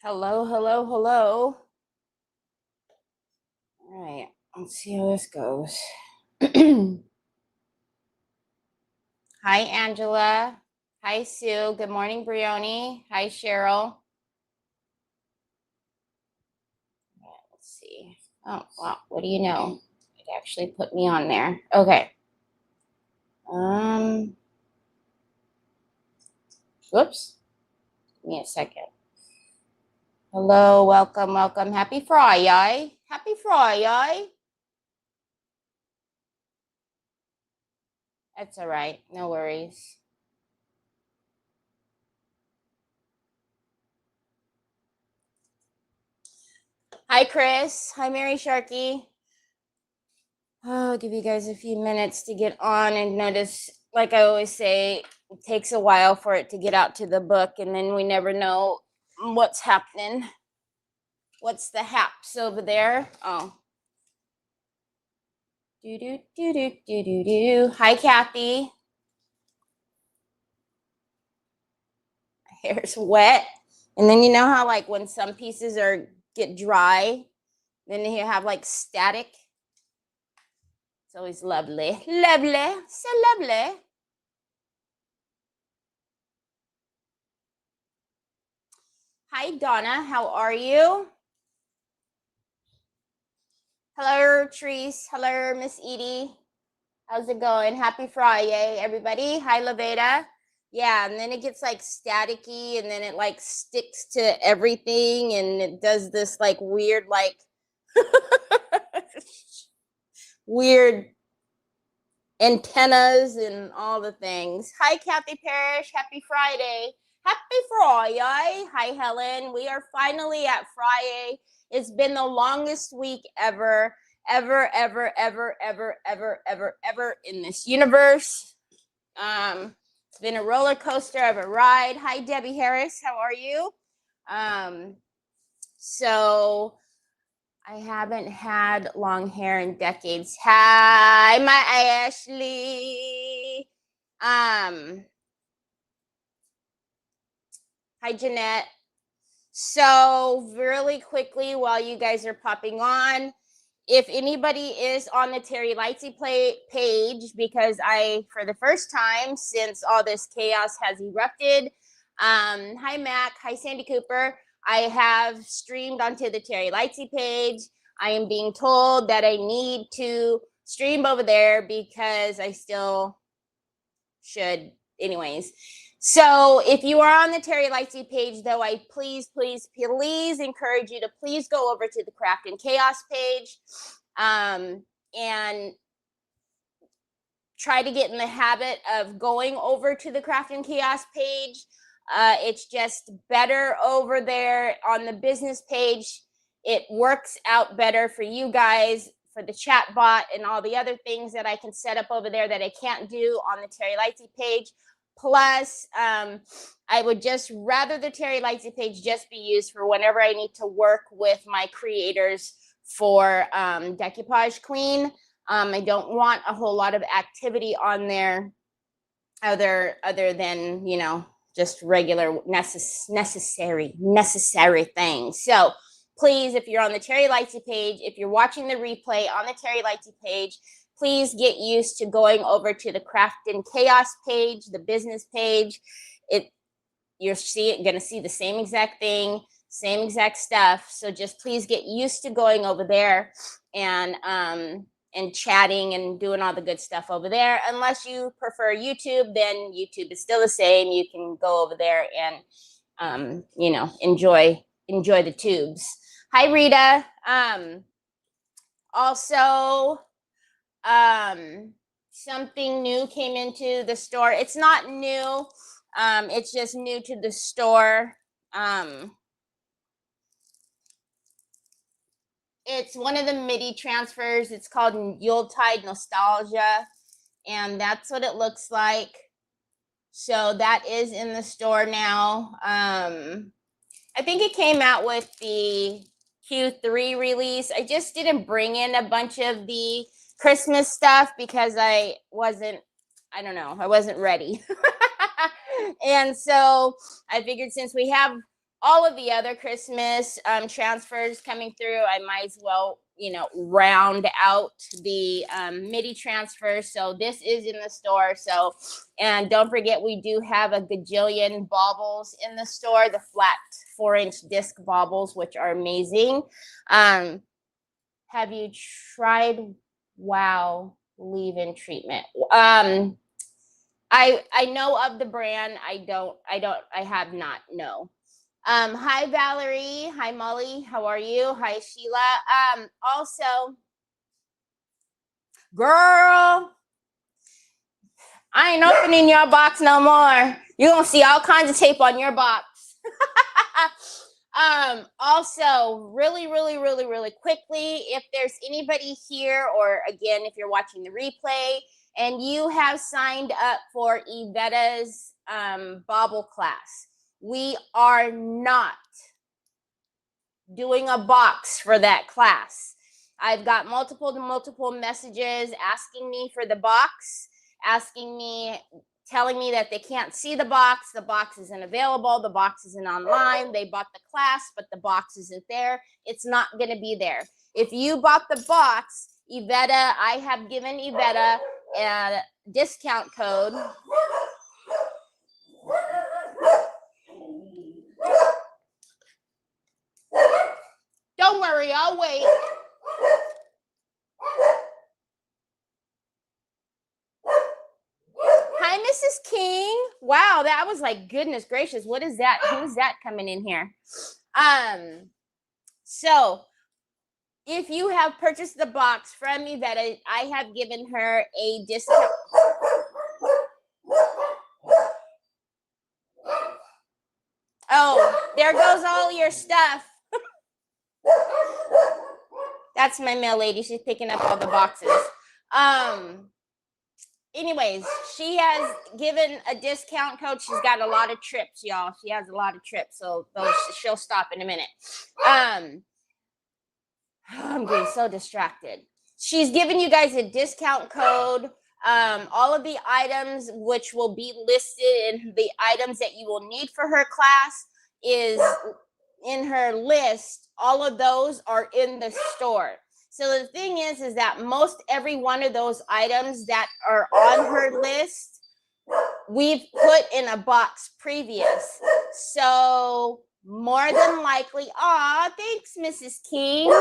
Hello, hello, hello. All right, let's see how this goes. Hi, Angela. Hi, Sue. Good morning, Brioni. Hi, Cheryl. Let's see. Oh, wow. What do you know? It actually put me on there. Okay. Whoops. Give me a second. Hello, welcome, welcome. Happy Friday. Happy Friday. That's all right. No worries. Hi, Chris. Hi, Mary Sharkey. I'll give you guys a few minutes to get on and notice, like I always say, it takes a while for it to get out to the book, and then we never know what's happening. What's the haps over there? Oh. Do do do do do do do. Hi, Kathy. My hair's wet. And then you know how like when some pieces get dry, then you have like static. It's always lovely. Lovely. So lovely. Hi, Donna. How are you? Hello, Treese. Hello, Miss Edie. How's it going? Happy Friday, everybody. Hi, Laveda. Yeah, and then it gets like staticky and then it like sticks to everything and it does this like weird, like weird antennas and all the things. Hi, Kathy Parrish. Happy Friday. Happy Friday. Hi, Helen. We are finally at Friday. It's been the longest week ever in this universe. It's been a roller coaster of a ride. Hi, Debbie Harris. How are you? So I haven't had long hair in decades. Hi, my Ashley. Hi, Jeanette. So really quickly, while you guys are popping on, if anybody is on the Terry Lightsey page, because for the first time since all this chaos has erupted, hi, Mac. Hi, Sandy Cooper. I have streamed onto the Terry Lightsey page. I am being told that I need to stream over there because I still should. Anyways, so if you are on the Terry Lightsey page, though, I please encourage you to please go over to the Craft and Chaos page and try to get in the habit of going over to the Craft and Chaos page. It's just better over there on the business page. It works out better for you guys, for the chat bot and all the other things that I can set up over there that I can't do on the Terry Lightsey page. Plus, I would just rather the Terry Lightsey page just be used for whenever I need to work with my creators for Decoupage Queen. I don't want a whole lot of activity on there other than, you know, just regular necessary things. So please, if you're on the Terry Lightsey page, if you're watching the replay on the Terry Lightsey page, please get used to going over to the Craft and Chaos page, the business page. You're going to see the same exact thing, same exact stuff. So just please get used to going over there and chatting and doing all the good stuff over there. Unless you prefer YouTube, then YouTube is still the same. You can go over there and you know, enjoy the tubes. Hi, Rita. Also, something new came into the store. It's not new. It's just new to the store. It's one of the MIDI transfers. It's called Yuletide Nostalgia, and that's what it looks like. So that is in the store now. I think it came out with the Q3 release. I just didn't bring in a bunch of the Christmas stuff because I wasn't ready. And so I figured since we have all of the other Christmas transfers coming through, I might as well, round out the MIDI transfer. So this is in the store. So, and don't forget, we do have a gajillion baubles in the store, the flat 4-inch disc baubles, which are amazing. Have you tried Wow leave-in treatment? I know of the brand. I have not, no. Hi Valerie, hi Molly, how are you? Hi Sheila. Also, girl, I ain't opening your box no more. You're gonna see all kinds of tape on your box. Also, really, really, really, really quickly, if there's anybody here, or again, if you're watching the replay and you have signed up for Ivetta's bauble class, we are not doing a box for that class. I've got multiple messages asking me for the box, telling me that they can't see the box isn't available, the box isn't online, they bought the class, but the box isn't there. It's not going to be there. If you bought the box, Ivetta, I have given Ivetta a discount code. Don't worry, I'll wait. Hi, Mrs. King. Wow, that was like, goodness gracious. What is that? Who's that coming in here? So if you have purchased the box from me, that I have given her a discount. Oh, there goes all your stuff. That's my mail lady. She's picking up all the boxes. Anyways, she has given a discount code. She's got a lot of trips, y'all. She has a lot of trips, so she'll stop in a minute. I'm getting so distracted. She's giving you guys a discount code. All of the items which will be listed in the items that you will need for her class is in her list. All of those are in the store. So the thing is that most every one of those items that are on her list, we've put in a box previous. So more than likely, thanks, Mrs. King.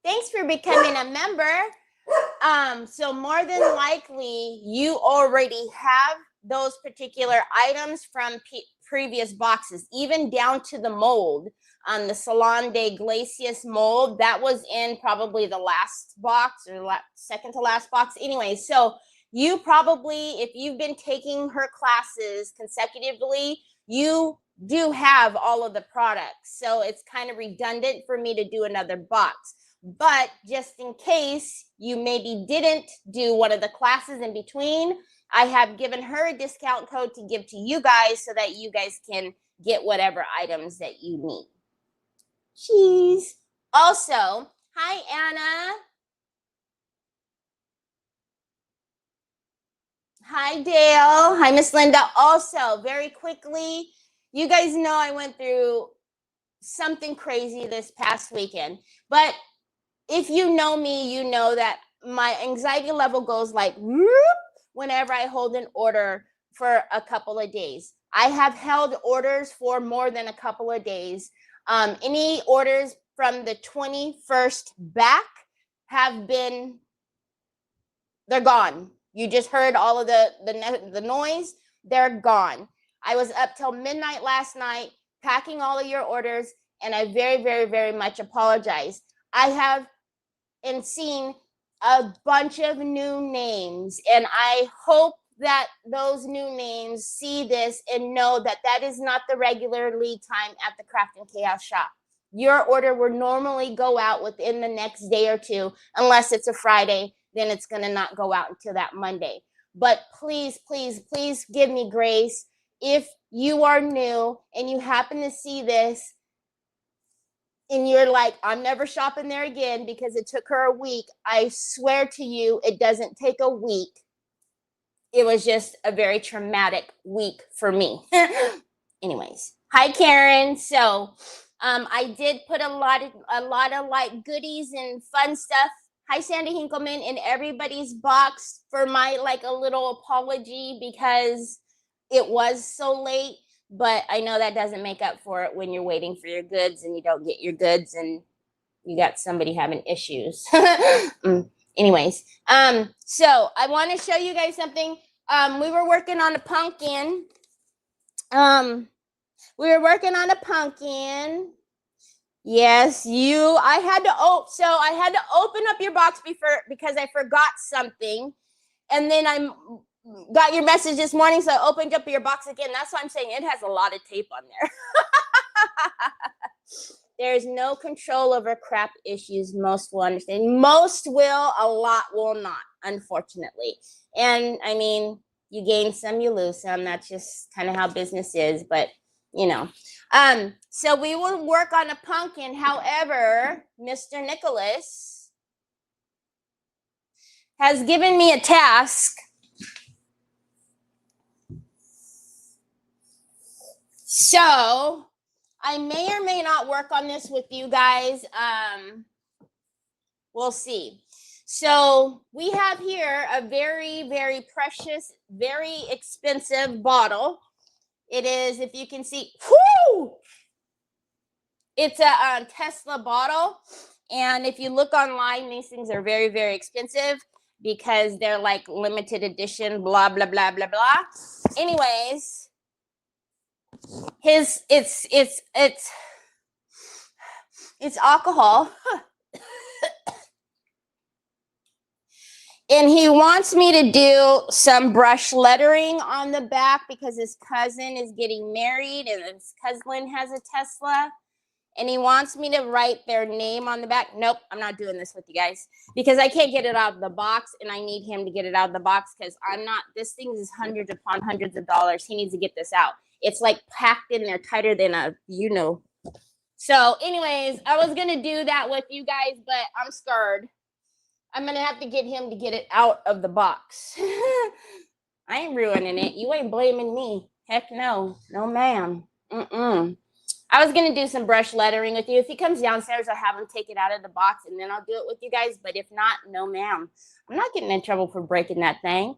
Thanks for becoming a member. So more than likely, you already have those particular items from previous boxes, even down to the mold. The Salon de Glacius mold, that was in probably the last box or second to last box. Anyway, so you probably, if you've been taking her classes consecutively, you do have all of the products. So it's kind of redundant for me to do another box. But just in case you maybe didn't do one of the classes in between, I have given her a discount code to give to you guys so that you guys can get whatever items that you need. Cheese. Also, hi, Anna. Hi, Dale. Hi, Miss Linda. Also, very quickly, you guys know I went through something crazy this past weekend. But if you know me, you know that my anxiety level goes like whoop whenever I hold an order for a couple of days. I have held orders for more than a couple of days. Any orders from the 21st back they're gone. You just heard all of the noise. They're gone. I was up till midnight last night packing all of your orders, and I very, very, very much apologize. I have seen a bunch of new names, and I hope that those new names see this and know that that is not the regular lead time at the Craft and Chaos shop. Your order will normally go out within the next day or two, unless it's a Friday, then it's going to not go out until that Monday. But please, please, please give me grace. If you are new and you happen to see this and you're like, I'm never shopping there again because it took her a week, I swear to you, it doesn't take a week. It was just a very traumatic week for me. anyways, hi Karen. So I did put a lot of like goodies and fun stuff. Hi Sandy Hinkleman in everybody's box for my like a little apology because it was so late, but I know that doesn't make up for it when you're waiting for your goods and you don't get your goods and you got somebody having issues. Anyways, so I want to show you guys something. We were working on a pumpkin. We were working on a pumpkin. Yes, I had to open up your box because I forgot something. And then I got your message this morning, so I opened up your box again. That's why I'm saying it has a lot of tape on there. There's no control over crap issues. Most will understand. Most will, a lot will not, unfortunately. And I mean, you gain some, you lose some. That's just kind of how business is, but you know. So we will work on a pumpkin. However, Mr. Nicholas has given me a task. So I may or may not work on this with you guys. We'll see. So we have here a very, very precious, very expensive bottle. It is, if you can see, whoo! It's a Tesla bottle. And if you look online, these things are very, very expensive because they're like limited edition, blah, blah, blah, blah, blah. Anyways, it's alcohol. And he wants me to do some brush lettering on the back because his cousin is getting married and his cousin has a Tesla. And he wants me to write their name on the back. Nope, I'm not doing this with you guys because I can't get it out of the box and I need him to get it out of the box because this thing is hundreds upon hundreds of dollars. He needs to get this out. It's like packed in there tighter than So anyways, I was going to do that with you guys, but I'm scared. I'm going to have to get him to get it out of the box. I ain't ruining it. You ain't blaming me. Heck no. No, ma'am. I was going to do some brush lettering with you. If he comes downstairs, I'll have him take it out of the box, and then I'll do it with you guys. But if not, no, ma'am. I'm not getting in trouble for breaking that thing.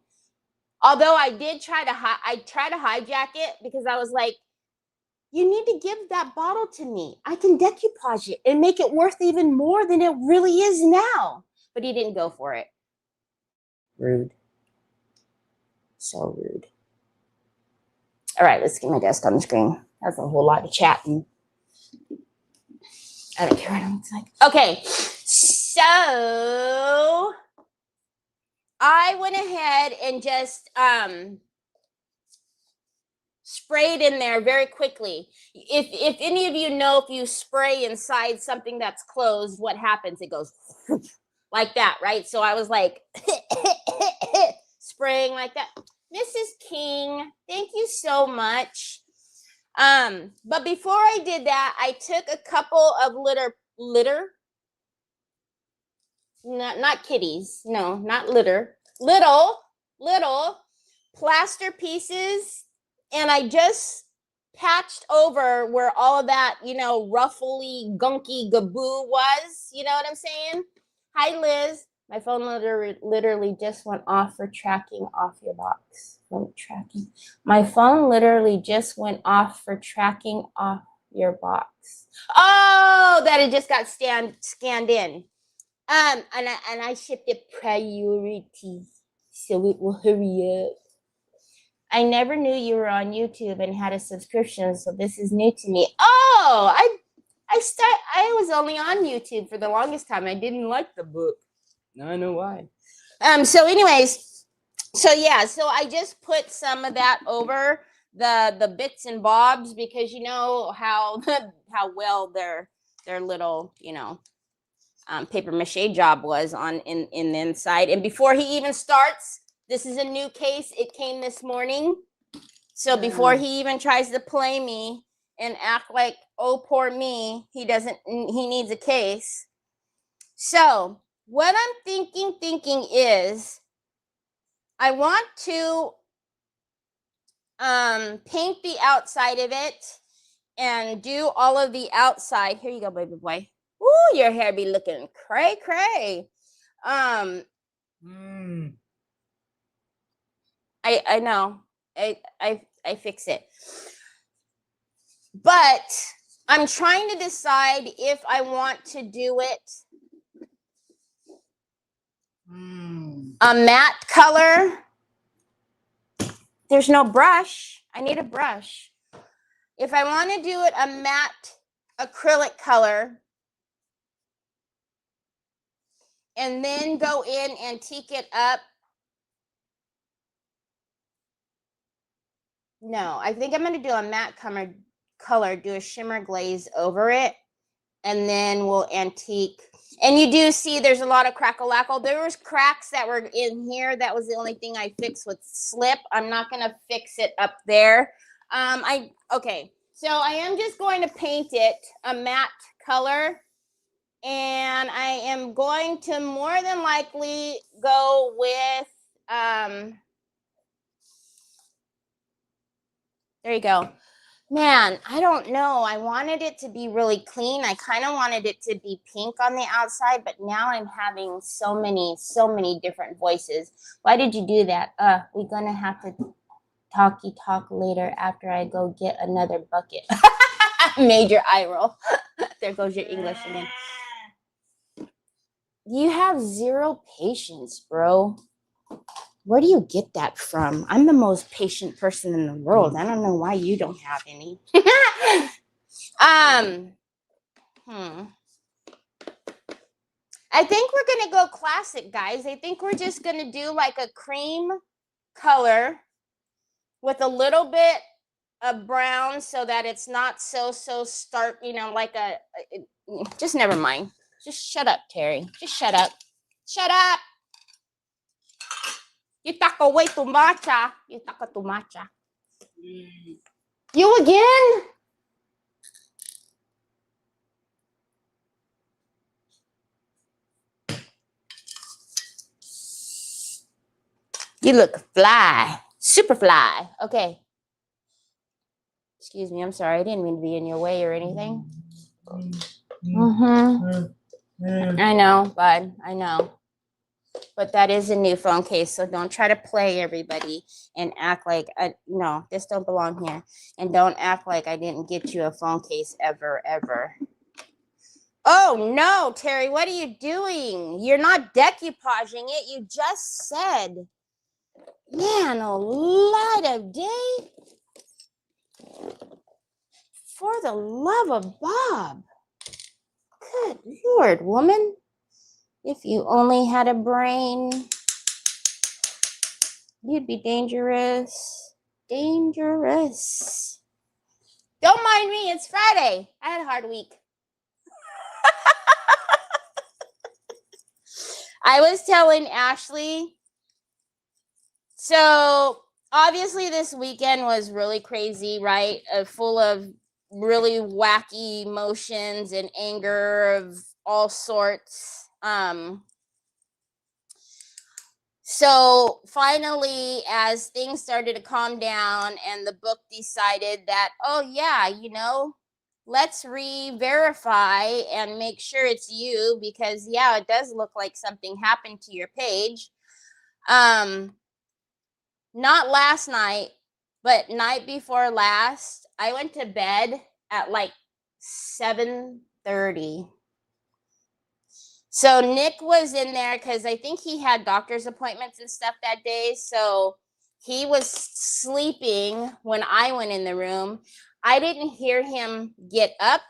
Although I did try to hijack it because I was like, you need to give that bottle to me. I can decoupage it and make it worth even more than it really is now. But he didn't go for it. Rude. So rude. All right, let's get my desk on the screen. That's a whole lot of chatting. I don't care what it looks like. Okay, so I went ahead and just sprayed in there very quickly. If any of you know, if you spray inside something that's closed, what happens? It goes like that, right? So I was like spraying like that. Mrs. King, thank you so much. But before I did that, I took a couple of not kitties, no, not litter, little plaster pieces, and I just patched over where all of that, ruffly, gunky gaboo was. You know what I'm saying? Hi, Liz. My phone literally just went off for tracking off your box. Tracking. My phone literally just went off for tracking off your box. Oh, that it just got scanned in. And I shipped it priority, so it will hurry up. I never knew you were on YouTube and had a subscription, so this is new to me. Oh, I was only on YouTube for the longest time. I didn't like the book. Now I know why. So anyways, so I just put some of that over the bits and bobs because you know how well their little, paper mache job was in the inside. And before he even starts, this is a new case. It came this morning. So before he even tries to play me and act like, oh, poor me, he needs a case. So what I'm thinking is I want to paint the outside of it and do all of the outside. Here you go, baby boy. Ooh, your hair be looking cray cray. I know. I fix it. But I'm trying to decide if I want to do it a matte color. There's no brush. I need a brush. If I want to do it a matte acrylic color and then go in and antique it up. No, I think I'm going to do a matte color, do a shimmer glaze over it, and then we'll antique. And you do see there's a lot of crackle-lackle. There was cracks that were in here. That was the only thing I fixed with slip. I'm not going to fix it up there. Okay, so I am just going to paint it a matte color. And I am going to more than likely go with, there you go. Man, I don't know. I wanted it to be really clean. I kind of wanted it to be pink on the outside, but now I'm having so many different voices. Why did you do that? We're going to have to talk later after I go get another bucket. Major eye roll. There goes your English again. You have zero patience, bro. Where do you get that from? I'm the most patient person in the world. I don't know why you don't have any. I think we're going to go classic, guys. I think we're just going to do like a cream color with a little bit of brown so that it's not so stark, you know, like just never mind. Just shut up, Terry. Just shut up. Shut up. You talk way too much. You talk too much. You again? You look fly. Super fly. Okay. Excuse me. I'm sorry. I didn't mean to be in your way or anything. I know, bud. I know. But that is a new phone case, so don't try to play everybody and act like, no, this don't belong here. And don't act like I didn't get you a phone case ever. Oh, no, Terry, what are you doing? You're not decoupaging it. You just said, man, a light of day. For the love of Bob. Good Lord, woman. If you only had a brain, you'd be dangerous. Dangerous. Don't mind me, it's Friday. I had a hard week. I was telling Ashley, so obviously this weekend was really crazy, right? Full of really wacky emotions and anger of all sorts. So finally, as things started to calm down and the book decided that, oh yeah, you know, let's re-verify and make sure it's you because yeah, it does look like something happened to your page. Not last night, but night before last, I went to bed at like 7:30. So Nick was in there because I think he had doctor's appointments and stuff that day. So he was sleeping when I went in the room. I didn't hear him get up.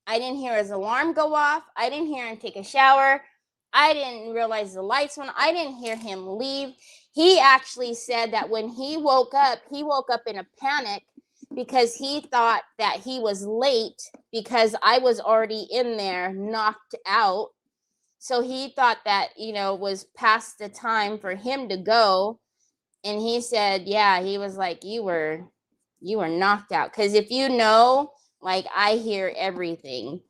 I didn't hear his alarm go off. I didn't hear him take a shower. I didn't realize the lights went on. I didn't hear him leave. He actually said that when he woke up in a panic because he thought that he was late because I was already in there knocked out. So he thought that, you know, was past the time for him to go. And he said, yeah, he was like, you were knocked out. Because if you know, like I hear everything,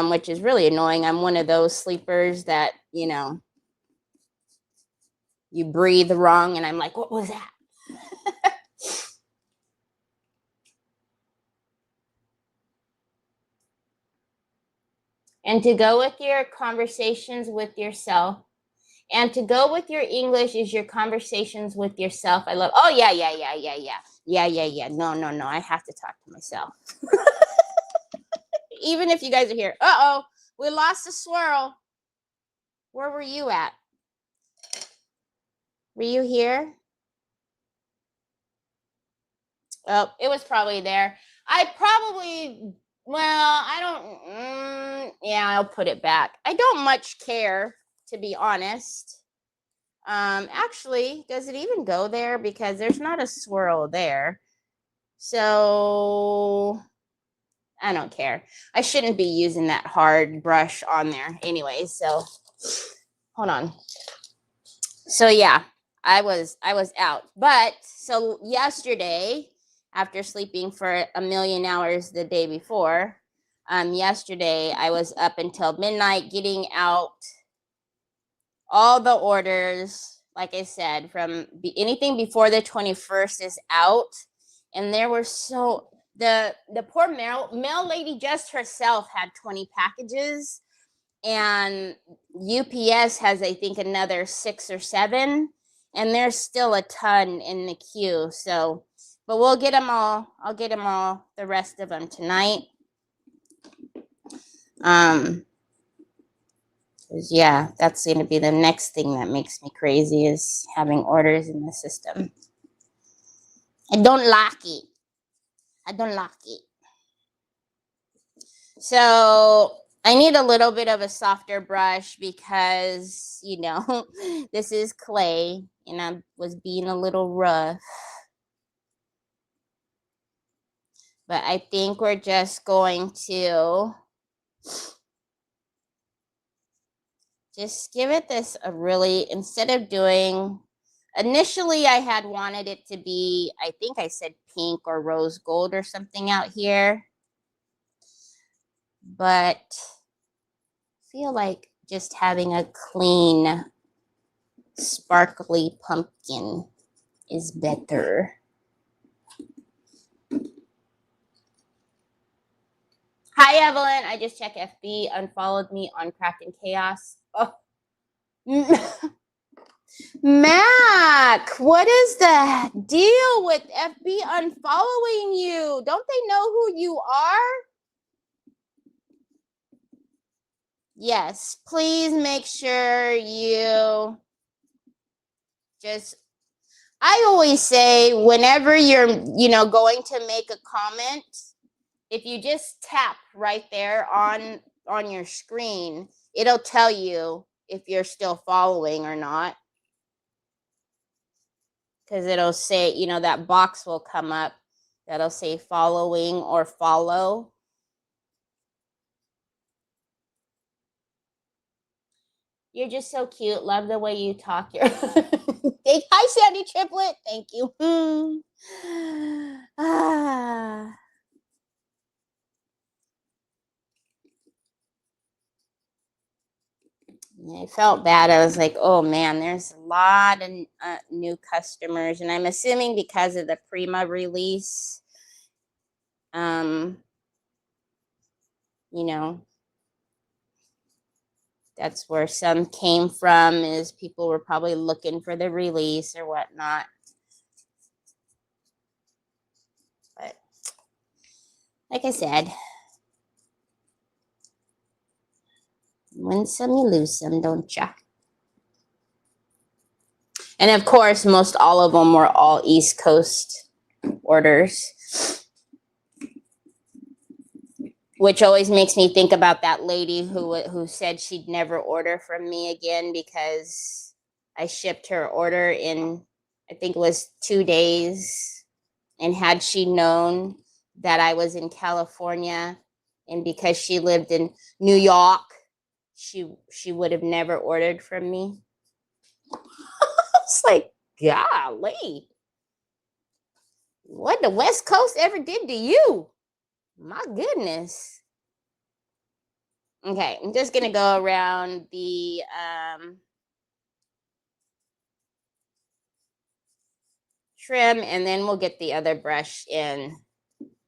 which is really annoying. I'm one of those sleepers that, you know, you breathe wrong. And I'm like, what was that? And to go with your conversations with yourself. And to go with your English is your conversations with yourself. I love, oh, yeah. No. I have to talk to myself. Even if you guys are here. Uh-oh, we lost a swirl. Where were you at? Were you here? Oh, it was probably there. Yeah, I'll put it back. I don't much care, to be honest. Actually, does it even go there? Because there's not a swirl there. So I don't care. I shouldn't be using that hard brush on there anyway. So hold on. So yeah, I was out. But so yesterday, after sleeping for a million hours the day before, yesterday I was up until midnight getting out all the orders. Like I said, from anything before the 21st is out. And there were the poor mail lady just herself had 20 packages, and UPS has, I think, another 6 or 7, and there's still a ton in the queue. So, but we'll get them all. I'll get them all, the rest of them tonight. Yeah, that's going to be the next thing that makes me crazy, is having orders in the system. I don't like it. So I need a little bit of a softer brush because, this is clay and I was being a little rough. But I think we're just going to just give it this instead of doing, initially I had wanted it to be, I think I said pink or rose gold or something out here. But I feel like just having a clean, sparkly pumpkin is better. Hi, Evelyn. I just checked FB, unfollowed me on Crafting Chaos. Oh. Mac, what is the deal with FB unfollowing you? Don't they know who you are? Yes, please make sure you I always say, whenever you're, going to make a comment, if you just tap right there on your screen, it'll tell you if you're still following or not. Because it'll say, that box will come up that'll say following or follow. You're just so cute. Love the way you talk. Hi, Sandy Triplet. Thank you. I felt bad. I was like, oh man, there's a lot of new customers, and I'm assuming because of the Prima release, that's where some came from, is people were probably looking for the release or whatnot. But like I said, win some, you lose some, don't ya? And of course, most all of them were all East Coast orders, which always makes me think about that lady who said she'd never order from me again because I shipped her order in, I think it was 2 days. And had she known that I was in California, and because she lived in New York, she would have never ordered from me. It's like, golly, what the West Coast ever did to you? My goodness. Okay, I'm just gonna go around the trim, and then we'll get the other brush and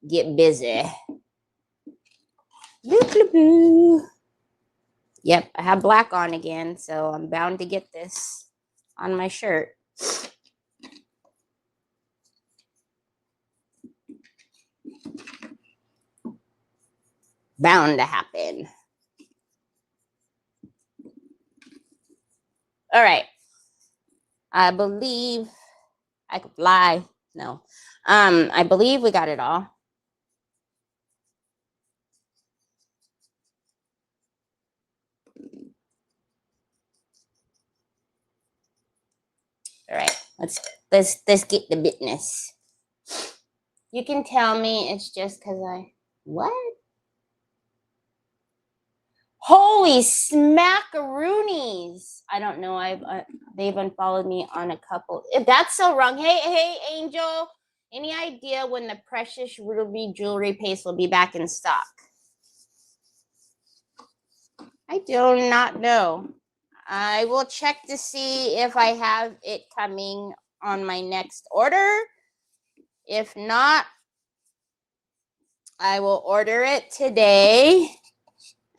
get busy. Yep, I have black on again, so I'm bound to get this on my shirt. Bound to happen. All right. I believe I could fly. No. I believe we got it all. All right. Let's get the business. You can tell me it's just because what? Holy smackaroonies. I don't know. They've unfollowed me on a couple. That's so wrong. Hey, Angel. Any idea when the precious ruby jewelry paste will be back in stock? I do not know. I will check to see if I have it coming on my next order. If not, I will order it today.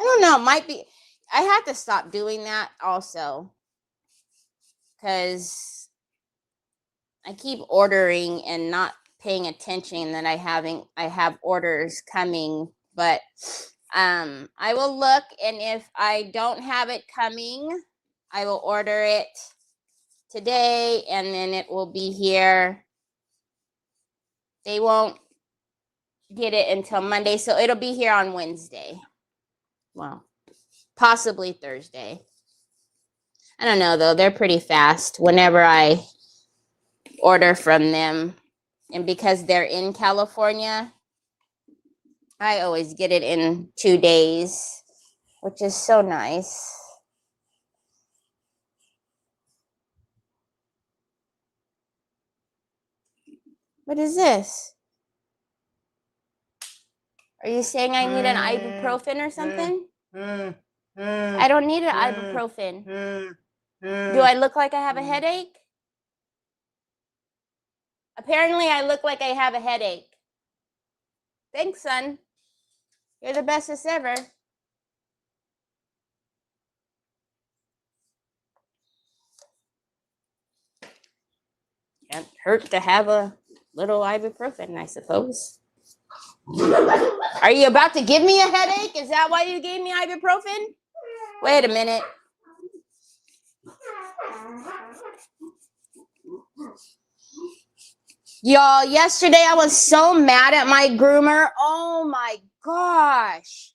I don't know. It might be. I have to stop doing that also, because I keep ordering and not paying attention that I have orders coming. But I will look, and if I don't have it coming, I will order it today, and then it will be here. They won't get it until Monday, so it'll be here on Wednesday. Well, possibly Thursday. I don't know, though. They're pretty fast whenever I order from them. And because they're in California, I always get it in 2 days, which is so nice. What is this? Are you saying I need an ibuprofen or something? I don't need an ibuprofen. Do I look like I have a headache? Apparently, I look like I have a headache. Thanks, son. You're the bestest ever. Can't hurt to have a little ibuprofen, I suppose. Are you about to give me a headache? Is that why you gave me ibuprofen? Wait a minute. Y'all, yesterday I was so mad at my groomer. Oh my gosh.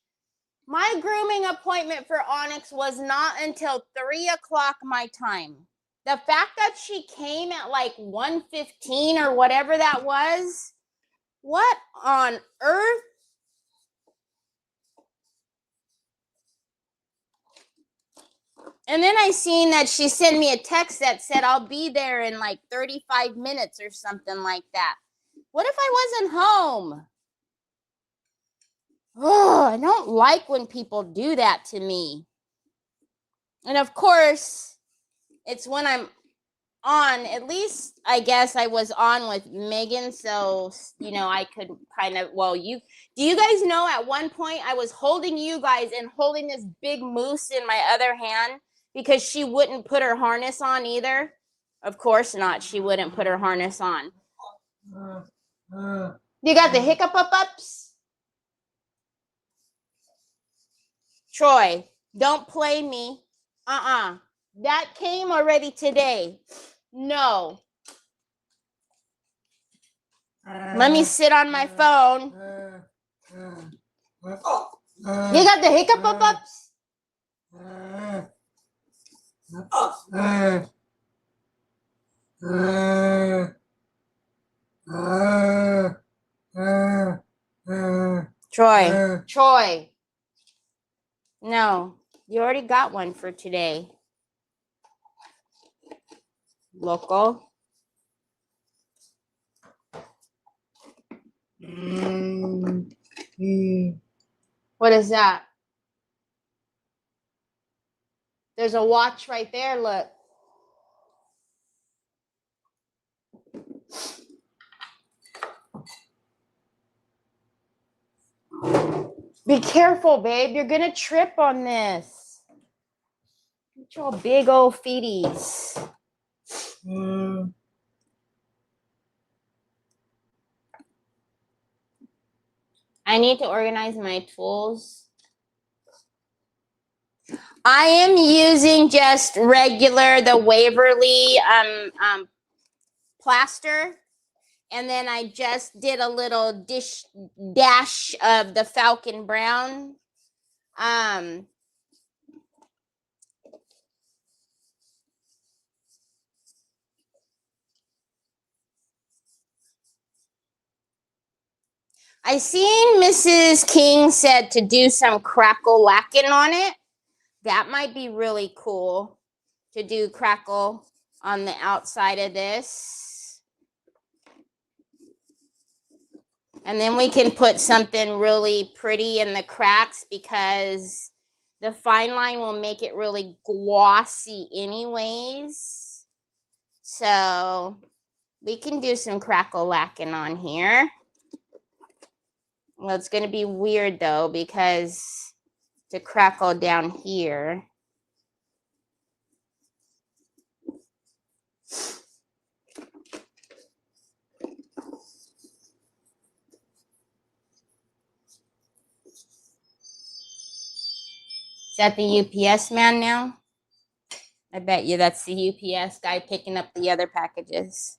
My grooming appointment for Onyx was not until 3 o'clock my time. The fact that she came at like 1:15 or whatever that was, what on earth? And then I seen that she sent me a text that said I'll be there in like 35 minutes or something like that. What if I wasn't home? Oh, I don't like when people do that to me. And of course, it's when I'm on, at least I guess I was on with Megan, so I could kind of, do you guys know at one point I was holding you guys and holding this big moose in my other hand because she wouldn't put her harness on either? Of course not, she wouldn't put her harness on. You got the hiccup-ups? Troy, don't play me. That came already today. No. Let me sit on my phone. You got the hiccup-ups? Troy. No, you already got one for today. Local. What is that? There's a watch right there, look. Be careful, babe. You're gonna trip on this. Your big old feeties. I need to organize my tools. I am using just regular, the Waverly plaster. And then I just did a little dash of the Falcon Brown. I seen Mrs. King said to do some crackle lacquer on it. That might be really cool to do crackle on the outside of this. And then we can put something really pretty in the cracks because the fine line will make it really glossy anyways. So we can do some crackle lacquer on here. Well, it's going to be weird though because to crackle down here. Is that the UPS man now? I bet you that's the UPS guy picking up the other packages.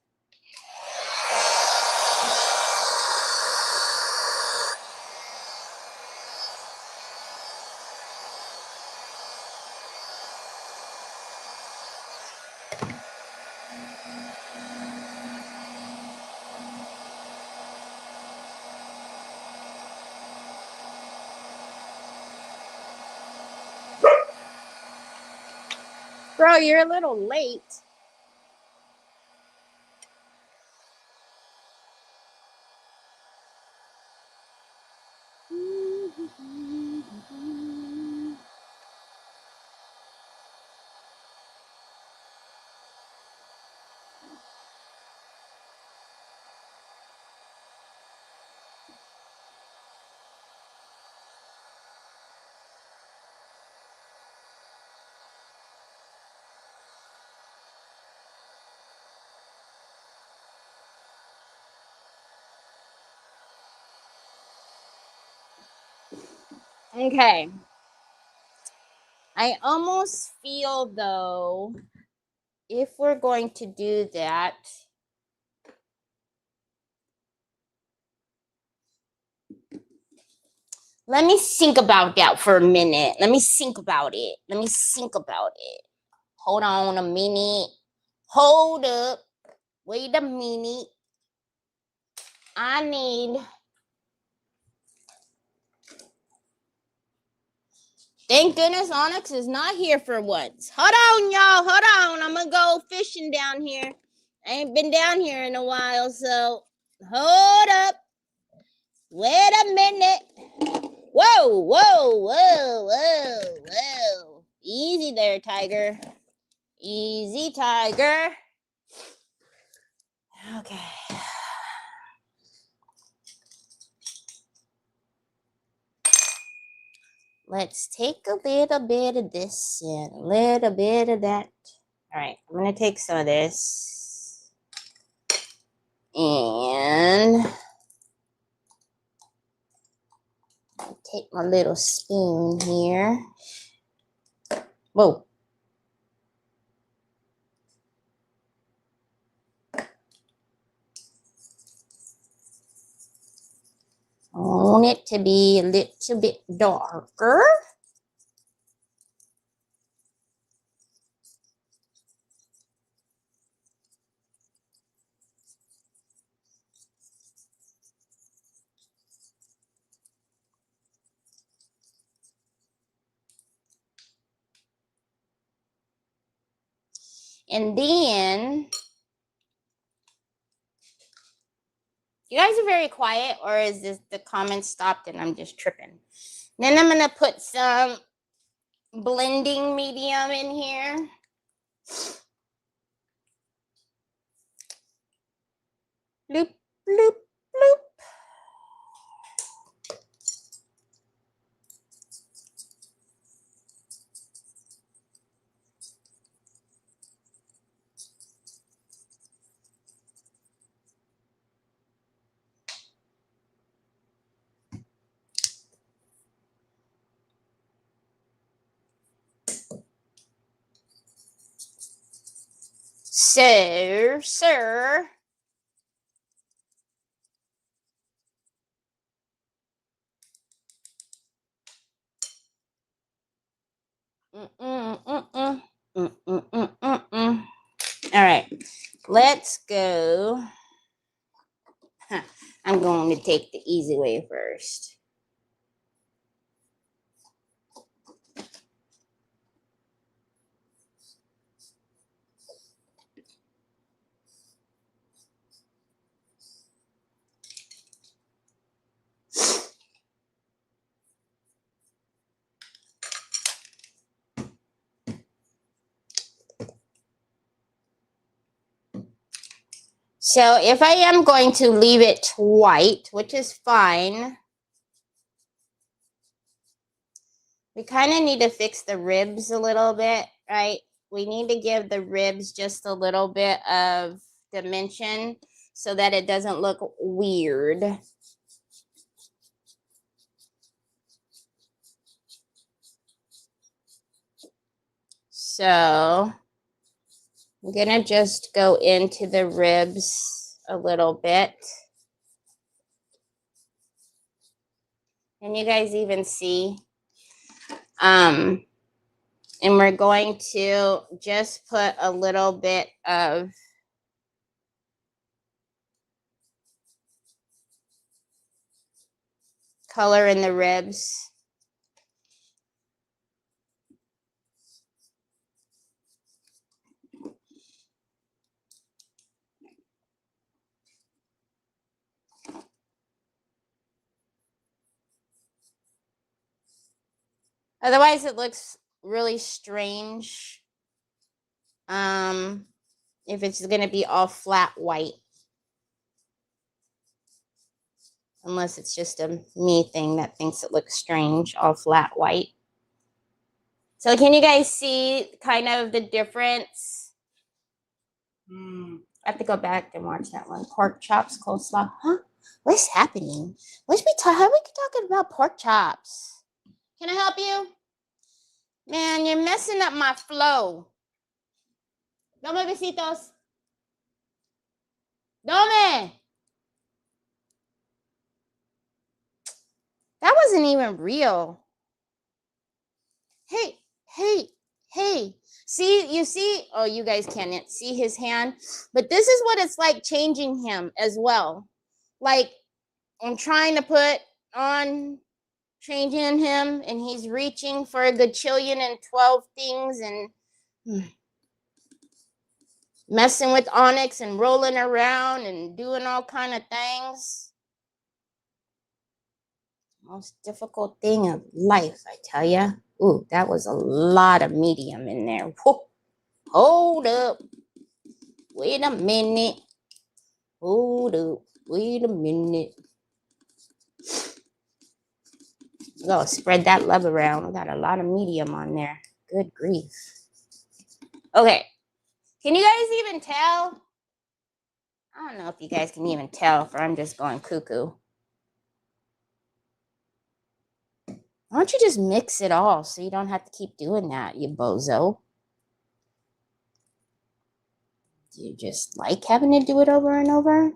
Bro, you're a little late. Okay. I almost feel though, if we're going to do that, let me think about that for a minute. Let me think about it. Hold on a minute. Hold up. Wait a minute. I need... Thank goodness Onyx is not here for once. Hold on, y'all. Hold on. I'm going to go fishing down here. I ain't been down here in a while, so hold up. Wait a minute. Whoa. Easy there, Tiger. Easy, Tiger. Okay. Let's take a little bit of this and a little bit of that. All right, I'm going to take some of this. And take my little spoon here. Whoa. I want it to be a little bit darker. And then, you guys are very quiet, or is this the comments stopped and I'm just tripping? Then I'm going to put some blending medium in here. Bloop, bloop, bloop. So, sir, all right, let's go. I'm going to take the easy way first. So if I am going to leave it white, which is fine, we kind of need to fix the ribs a little bit, right? We need to give the ribs just a little bit of dimension so that it doesn't look weird. So I'm gonna just go into the ribs a little bit. Can you guys even see? And we're going to just put a little bit of color in the ribs. Otherwise, it looks really strange. If it's going to be all flat white. Unless it's just a me thing that thinks it looks strange, all flat white. So can you guys see kind of the difference? I have to go back and watch that one. Pork chops, coleslaw. Huh? What's happening? How are we talking about pork chops? Can I help you? Man, you're messing up my flow. Dame besitos. Dame. That wasn't even real. Hey, hey, hey. See, you see, oh, you guys can't see his hand, but this is what it's like changing him as well. Like, I'm trying to put on changing him, and he's reaching for a gajillion and 12 things and messing with Onyx and rolling around and doing all kind of things. Most difficult thing of life, I tell ya. Ooh, that was a lot of medium in there. Whoa. Hold up. Wait a minute. Hold up. Wait a minute. Go spread that love around. We got a lot of medium on there. Good grief. Okay. Can you guys even tell? I don't know if you guys can even tell, or I'm just going cuckoo. Why don't you just mix it all so you don't have to keep doing that, you bozo? Do you just like having to do it over and over?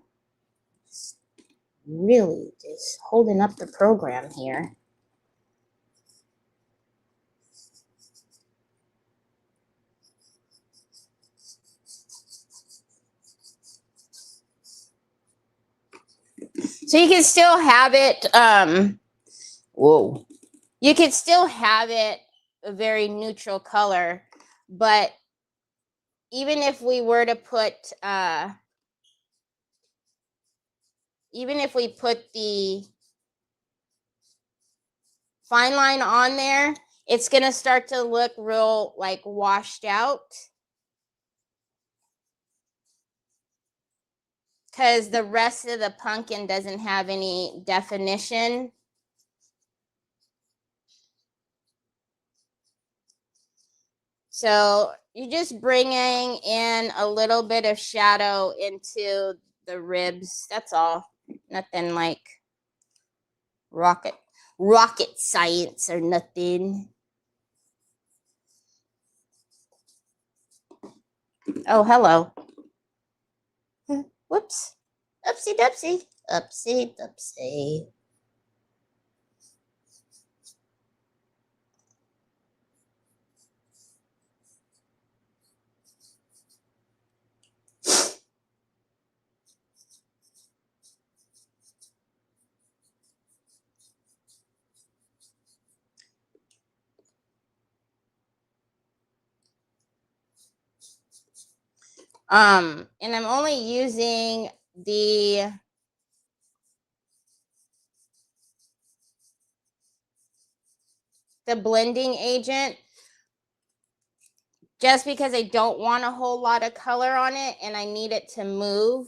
It's really just holding up the program here. So you can still have it, whoa. You can still have it a very neutral color, but even if we were to put, even if we put the fine line on there, it's going to start to look real like washed out. Because the rest of the pumpkin doesn't have any definition. So you're just bringing in a little bit of shadow into the ribs. That's all. Nothing like rocket science or nothing. Oh, hello. Whoops. Upsie dupsie. Upsie dupsie. And I'm only using the blending agent just because I don't want a whole lot of color on it and I need it to move,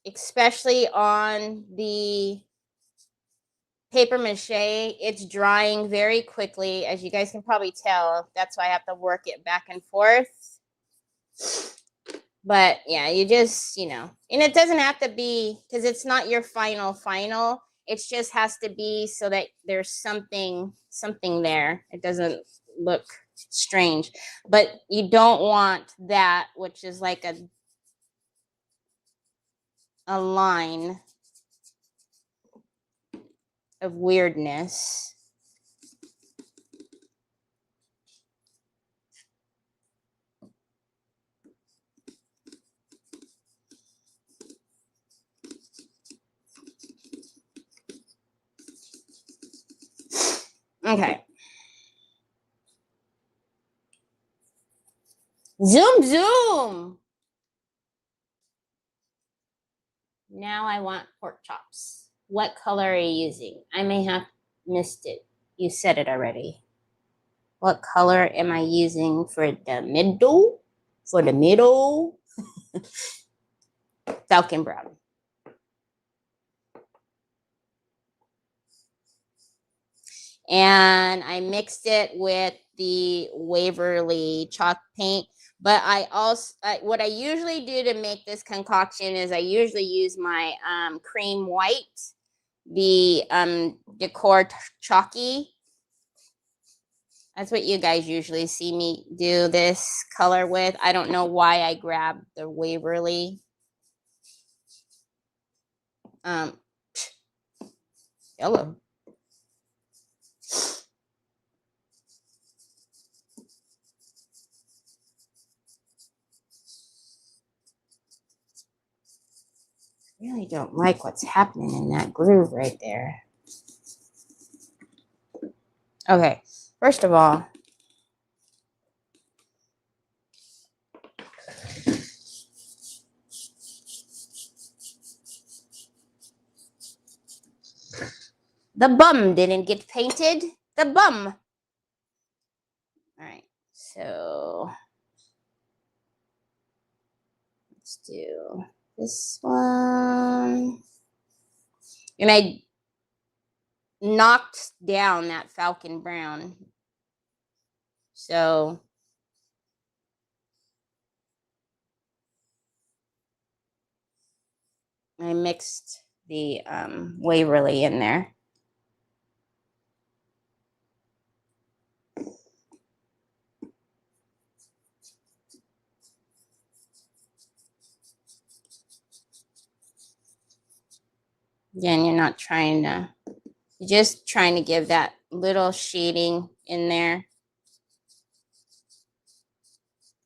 especially on the paper mache. It's drying very quickly, as you guys can probably tell. That's why I have to work it back and forth. But yeah, you just, and it doesn't have to be, because it's not your final. It just has to be so that there's something there. It doesn't look strange. But you don't want that, which is like a line of weirdness. Okay. Zoom. Now I want pork chops. What color are you using? I may have missed it. You said it already. What color am I using for the middle? Falcon brown. And I mixed it with the Waverly chalk paint. But what I usually do to make this concoction is I usually use my cream white, the Decor Chalky. That's what you guys usually see me do this color with. I don't know why I grabbed the Waverly. Yellow. Really don't like what's happening in that groove right there. Okay, first of all, the bum didn't get painted. The bum. All right, so let's do this one. And I knocked down that Falcon brown. So I mixed the Waverly in there. Again, you're not trying to, you're just trying to give that little shading in there,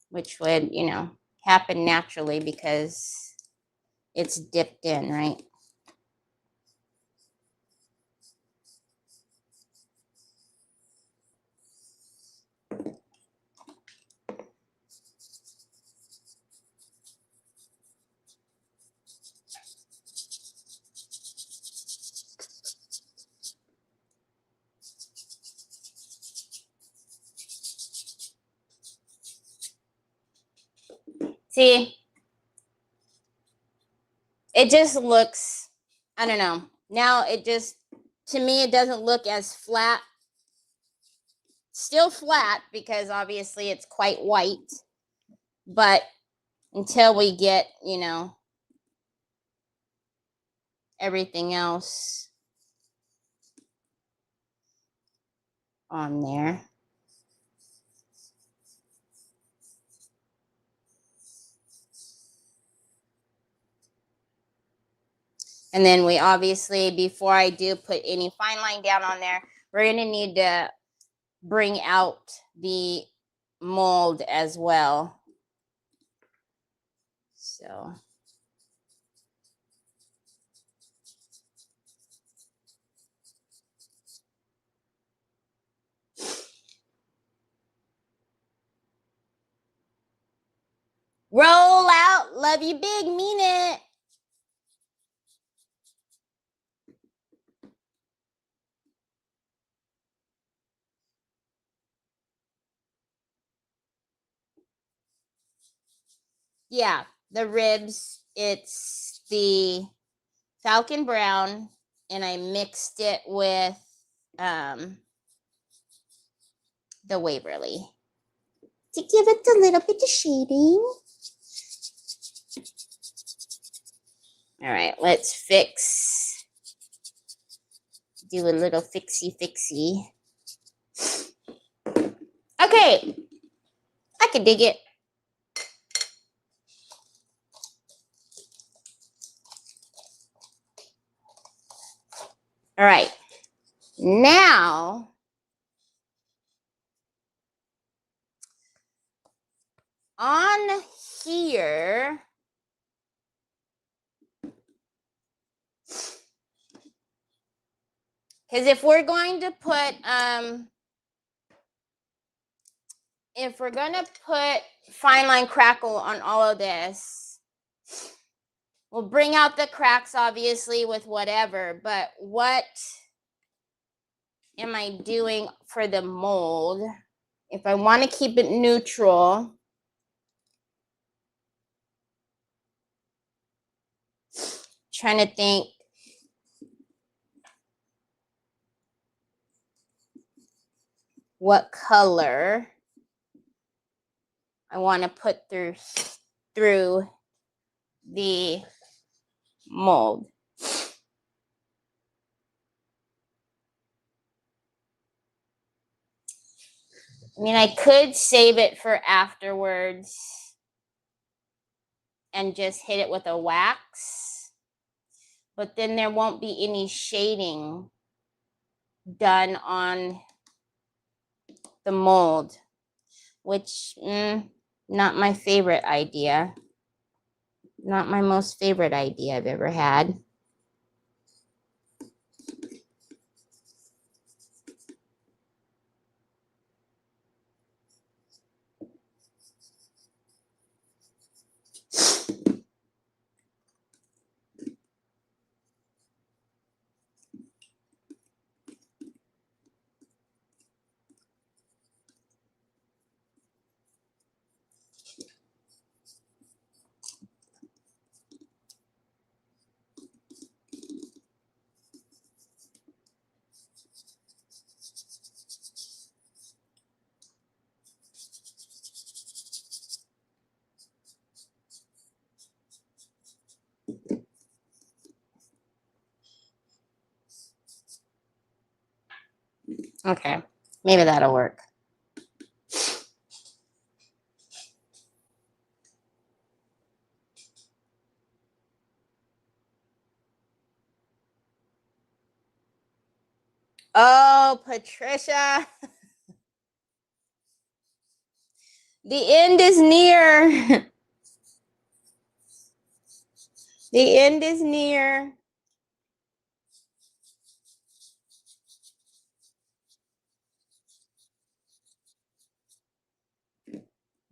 which would, happen naturally because it's dipped in, right? See, it just looks, I don't know. Now it just, to me, it doesn't look as flat. Still flat because obviously it's quite white. But until we get, everything else on there. And then we obviously, before I do put any fine line down on there, we're going to need to bring out the mold as well. So. Roll out. Love you big. Mean it. Yeah, the ribs, it's the Falcon Brown, and I mixed it with the Waverly to give it a little bit of shading. All right, let's fix, do a little fixie. Okay, I can dig it. All right, now on here, because if we're going to put fine line crackle on all of this, we'll bring out the cracks obviously with whatever, but what am I doing for the mold? If I want to keep it neutral, trying to think what color I want to put through the mold. I mean, I could save it for afterwards and just hit it with a wax, but then there won't be any shading done on the mold, which not my favorite idea. Not my most favorite idea I've ever had. Okay, maybe that'll work. Oh, Patricia. The end is near. The end is near.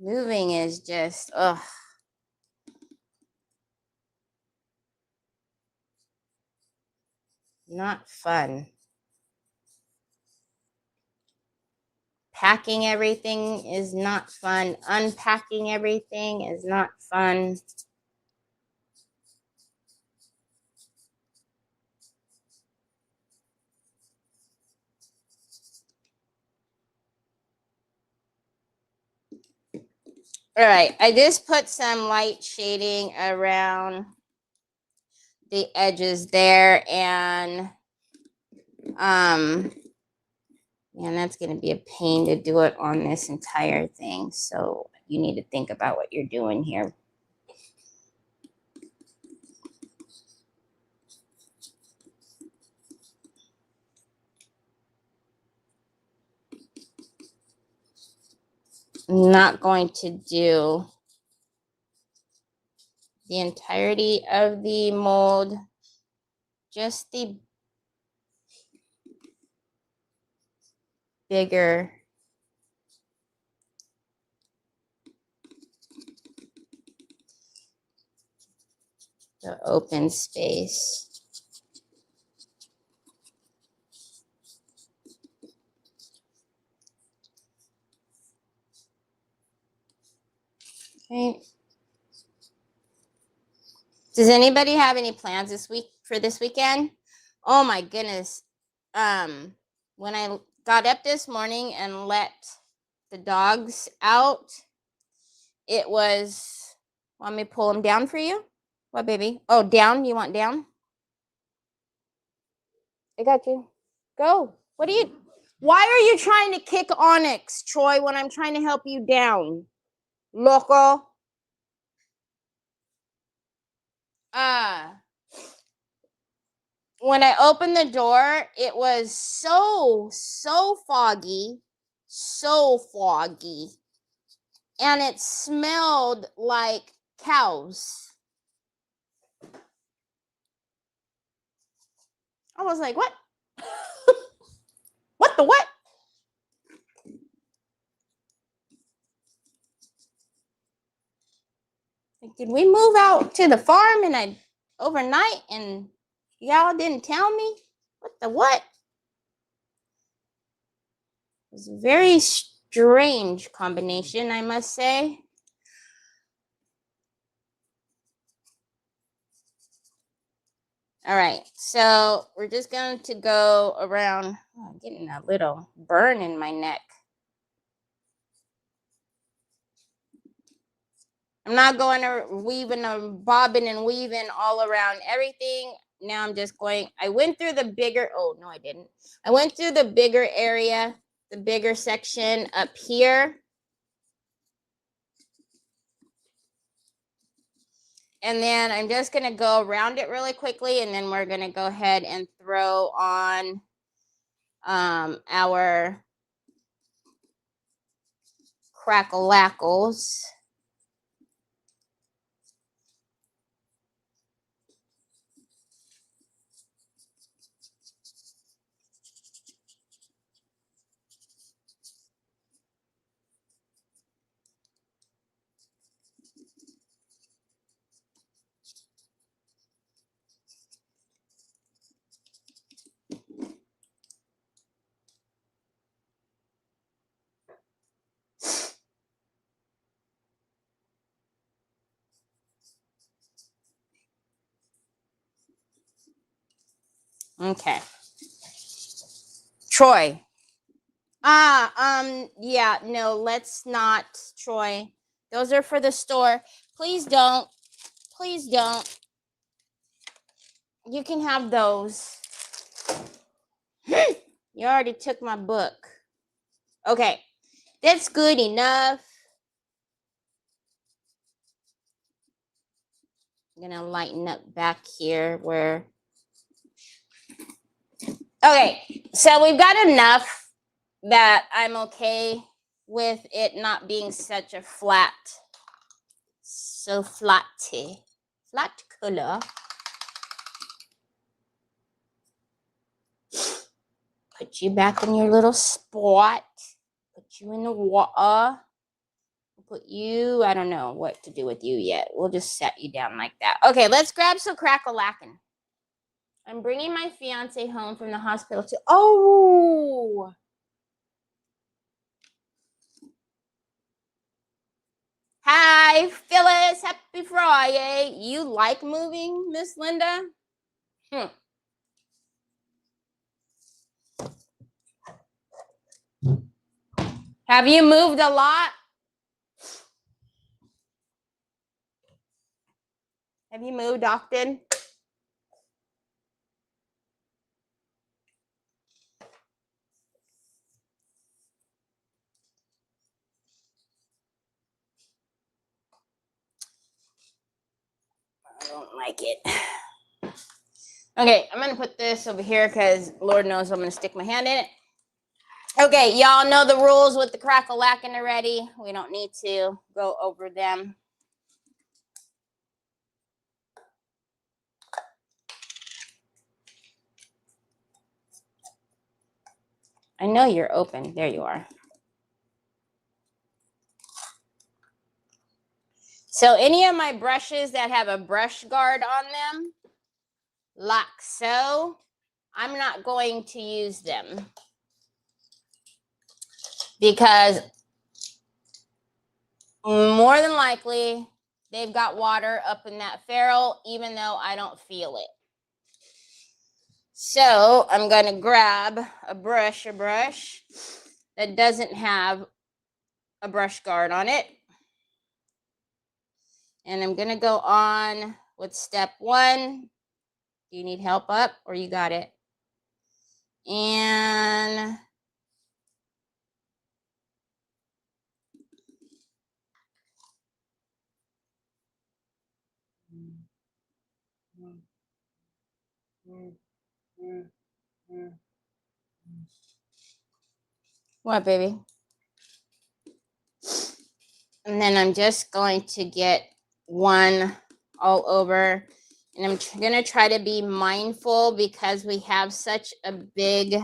Moving is just, ugh. Not fun. Packing everything is not fun. Unpacking everything is not fun. All right, I just put some light shading around the edges there, and that's going to be a pain to do it on this entire thing. So you need to think about what you're doing here. I'm not going to do the entirety of the mold, just the bigger the open space. Okay. Does anybody have any plans this week for this weekend? Oh my goodness. When I got up this morning and let the dogs out, it was, want me to pull them down for you? What, baby? Oh, down? You want down? I got you. Go. What are you, why are you trying to kick Onyx, Troy, when I'm trying to help you down? Loco. When I opened the door, it was so foggy, and it smelled like cows. I was like, what? What the what? Like, did we move out to the farm and overnight and y'all didn't tell me? What the what? It was a very strange combination, I must say. All right, so we're just going to go around. Oh, I'm getting a little burn in my neck. I'm not going to weaving or bobbing and weaving all around everything. Now I'm just going, I went through the bigger, oh, no, I didn't. I went through the bigger area, the bigger section up here. And then I'm just going to go around it really quickly, and then we're going to go ahead and throw on our crackle-lackles. Okay. Troy. Yeah, no, let's not, Troy. Those are for the store. Please don't. Please don't. You can have those. You already took my book. Okay, that's good enough. I'm gonna lighten up back here where. Okay, so we've got enough that I'm okay with it not being such a flat, so flat color. Put you back in your little spot. Put you in the water. Put you, I don't know what to do with you yet. We'll just set you down like that. Okay, let's grab some crackle-lackin'. I'm bringing my fiance home from the hospital to, oh! Hi, Phyllis. Happy Friday. You like moving, Miss Linda? Have you moved a lot? Have you moved often? I don't like it. Okay, I'm going to put this over here because Lord knows I'm going to stick my hand in it. Okay, y'all know the rules with the crackle-lacking already. We don't need to go over them. I know you're open. There you are. So any of my brushes that have a brush guard on them, like so, I'm not going to use them because more than likely they've got water up in that ferrule, even though I don't feel it. So I'm going to grab a brush that doesn't have a brush guard on it. And I'm going to go on with step 1. Do you need help up or you got it? And what, baby? And then I'm just going to get one all over. And I'm going to try to be mindful because we have such a big...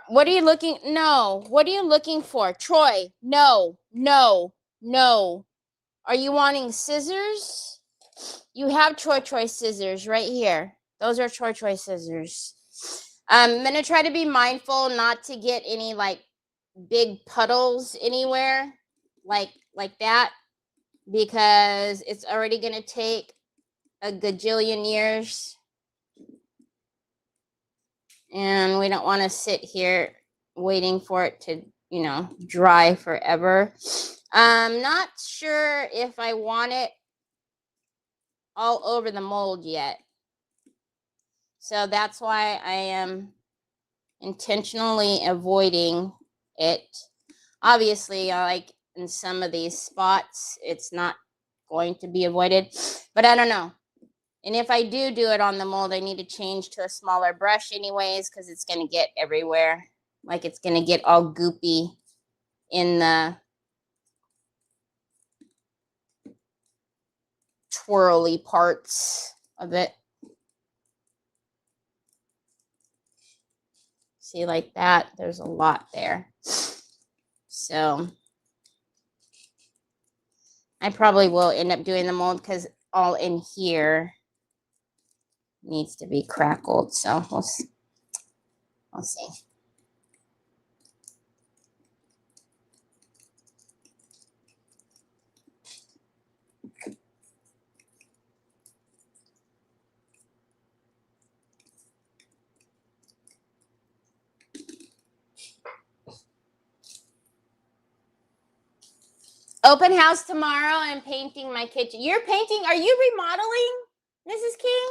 what are you looking... No. What are you looking for? Troy, no, no, no. Are you wanting scissors? You have Troy scissors right here. Those are Troy scissors. I'm going to try to be mindful not to get any like big puddles anywhere like that, because it's already going to take a gajillion years and we don't want to sit here waiting for it to, you know, dry forever. I'm not sure if I want it all over the mold yet, so that's why I am intentionally avoiding it. Obviously, like in some of these spots, it's not going to be avoided, but I don't know. And if I do it on the mold, I need to change to a smaller brush anyways, because it's going to get everywhere. Like it's going to get all goopy in the twirly parts of it. See, like that, there's a lot there. So I probably will end up doing the mold because all in here needs to be crackled. So we'll see. Open house tomorrow and painting my kitchen. You're painting? Are you remodeling, Mrs. King?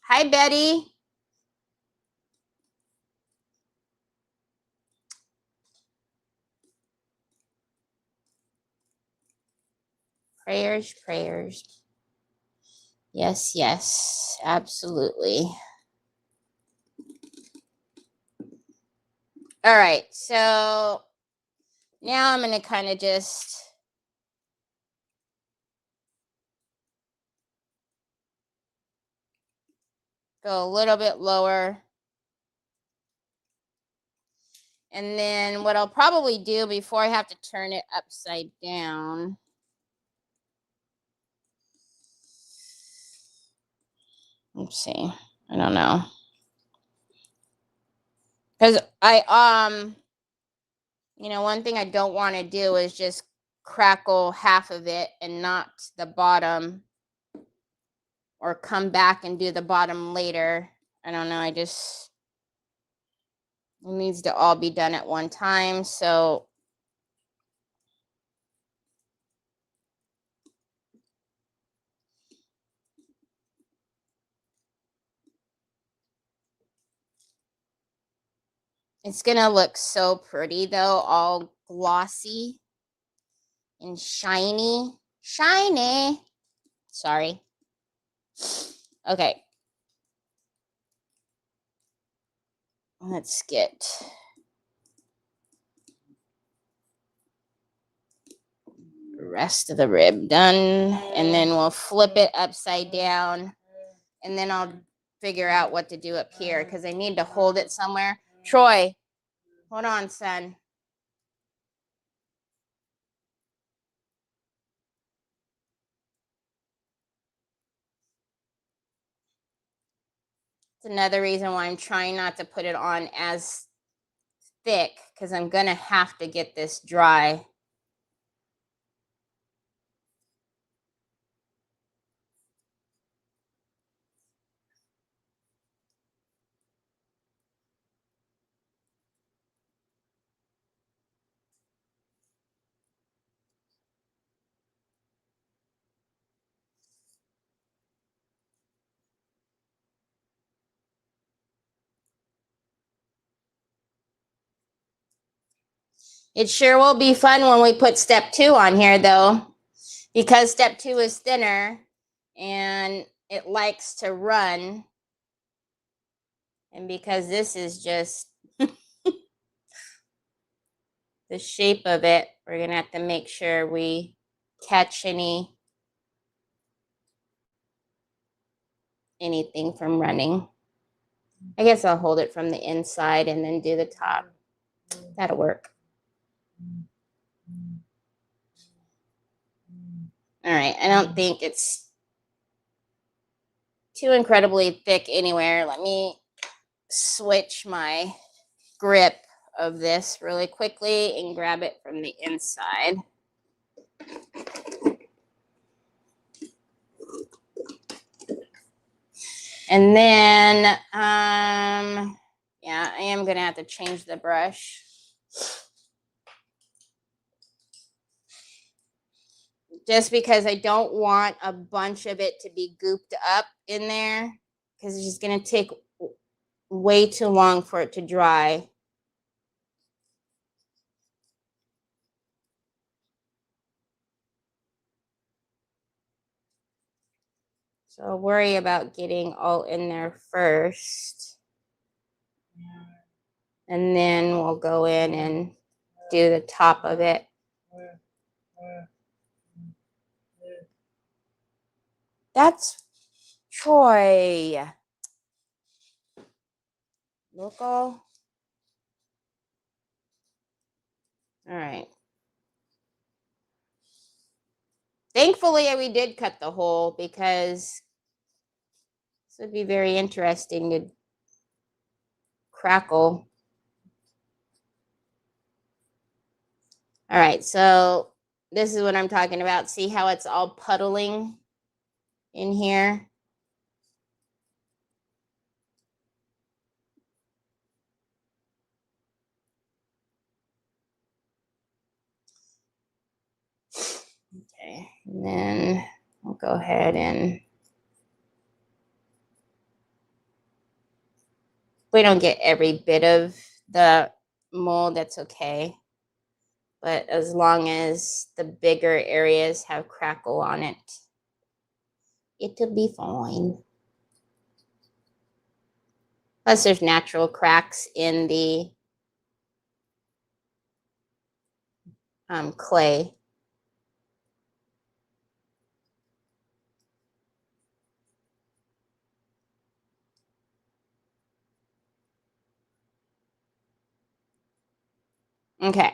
Hi, Betty. Prayers, prayers. Yes, yes, absolutely. All right, so now I'm going to kind of just go a little bit lower. And then what I'll probably do before I have to turn it upside down, let's see, I don't know. Because you know, one thing I don't want to do is just crackle half of it and not the bottom, or come back and do the bottom later. I don't know. It needs to all be done at one time. So It's gonna look so pretty though, all glossy and shiny. Shiny. Sorry. Okay. Let's get the rest of the rib done, and then we'll flip it upside down, and then I'll figure out what to do up here because I need to hold it somewhere. Troy, hold on, son. It's another reason why I'm trying not to put it on as thick because I'm gonna have to get this dry. It sure will be fun when we put step 2 on here though, because step 2 is thinner and it likes to run. And because this is just the shape of it, we're gonna have to make sure we catch anything from running. I guess I'll hold it from the inside and then do the top. That'll work. All right, I don't think it's too incredibly thick anywhere. Let me switch my grip of this really quickly and grab it from the inside. And then, yeah, I am gonna have to change the brush. Just because I don't want a bunch of it to be gooped up in there, because it's just gonna take way too long for it to dry. So I'll worry about getting all in there first. And then we'll go in and do the top of it. That's Troy. Local. All right. Thankfully, we did cut the hole because this would be very interesting to crackle. All right, so this is what I'm talking about. See how it's all puddling in here? Okay, and then I'll go ahead and we don't get every bit of the mold, that's okay. But as long as the bigger areas have crackle on it, it'll be fine. Plus, there's natural cracks in the clay. Okay.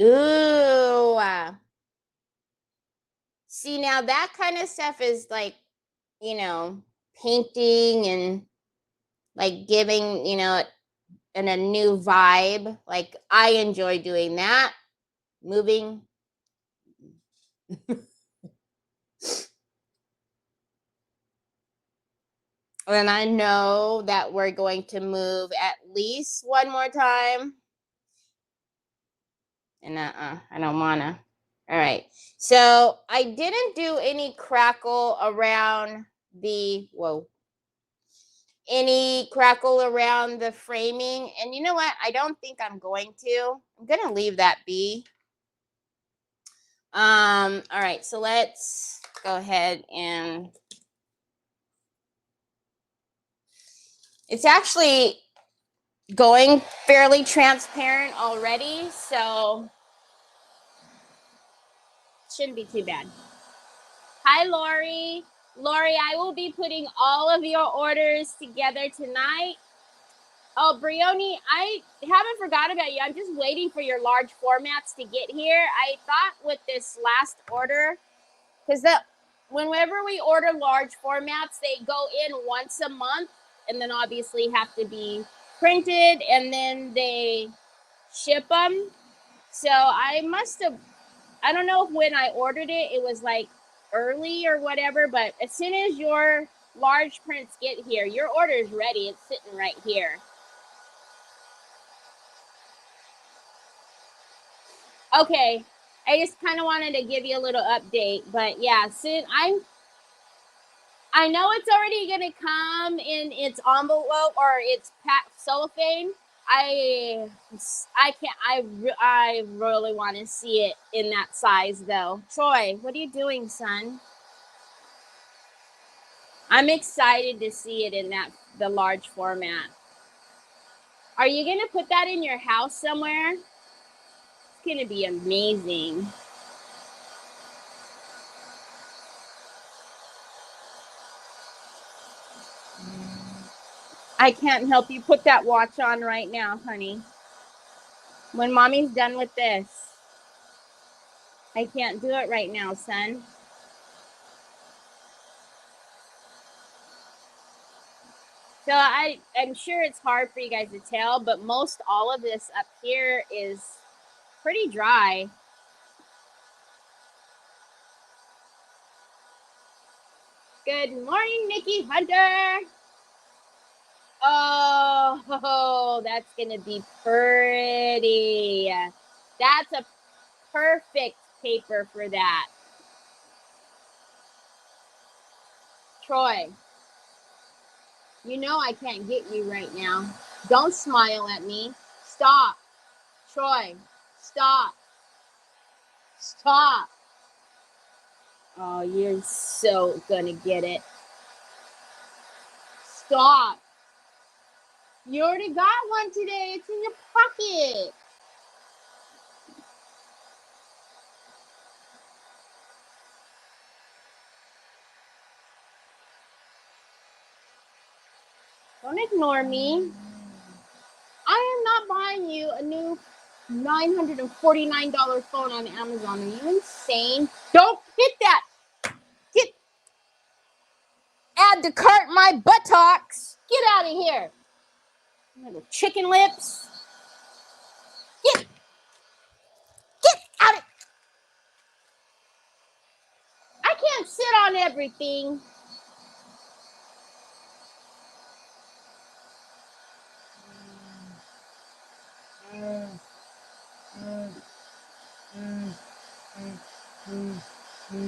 Ooh. See, now that kind of stuff is like, you know, painting and like giving, you know, and a new vibe. Like I enjoy doing that. Moving. And I know that we're going to move at least one more time. And I don't wanna. All right. So I didn't do any crackle around the, any crackle around the framing. And you know what? I don't think I'm going to. I'm gonna leave that be. All right, so let's go ahead and it's actually going fairly transparent already, so shouldn't be too bad. Hi, Lori. Lori, I will be putting all of your orders together tonight. Oh, Brioni, I haven't forgot about you. I'm just waiting for your large formats to get here. I thought with this last order, because whenever we order large formats, they go in once a month and then obviously have to be printed and then they ship them. So I don't know if when I ordered it, it was like early or whatever, but as soon as your large prints get here, your order is ready. It's sitting right here. Okay. I just kind of wanted to give you a little update, but yeah, soon I know it's already gonna come in its envelope or its packed cellophane. I can't. I really want to see it in that size though. Troy, what are you doing, son? I'm excited to see it in the large format. Are you gonna put that in your house somewhere? It's gonna be amazing. I can't help you put that watch on right now, honey. When mommy's done with this, I can't do it right now, son. So I'm sure it's hard for you guys to tell, but most all of this up here is pretty dry. Good morning, Nikki Hunter. Oh, that's gonna be pretty. That's a perfect paper for that. Troy, you know I can't get you right now. Don't smile at me. Stop. Troy, stop. Stop. Oh, you're so gonna get it. Stop. You already got one today. It's in your pocket. Don't ignore me. I am not buying you a new $949 phone on Amazon. Are you insane? Don't hit that. Add to cart my buttocks. Get out of here. Little chicken lips. Get out of. I can't sit on everything.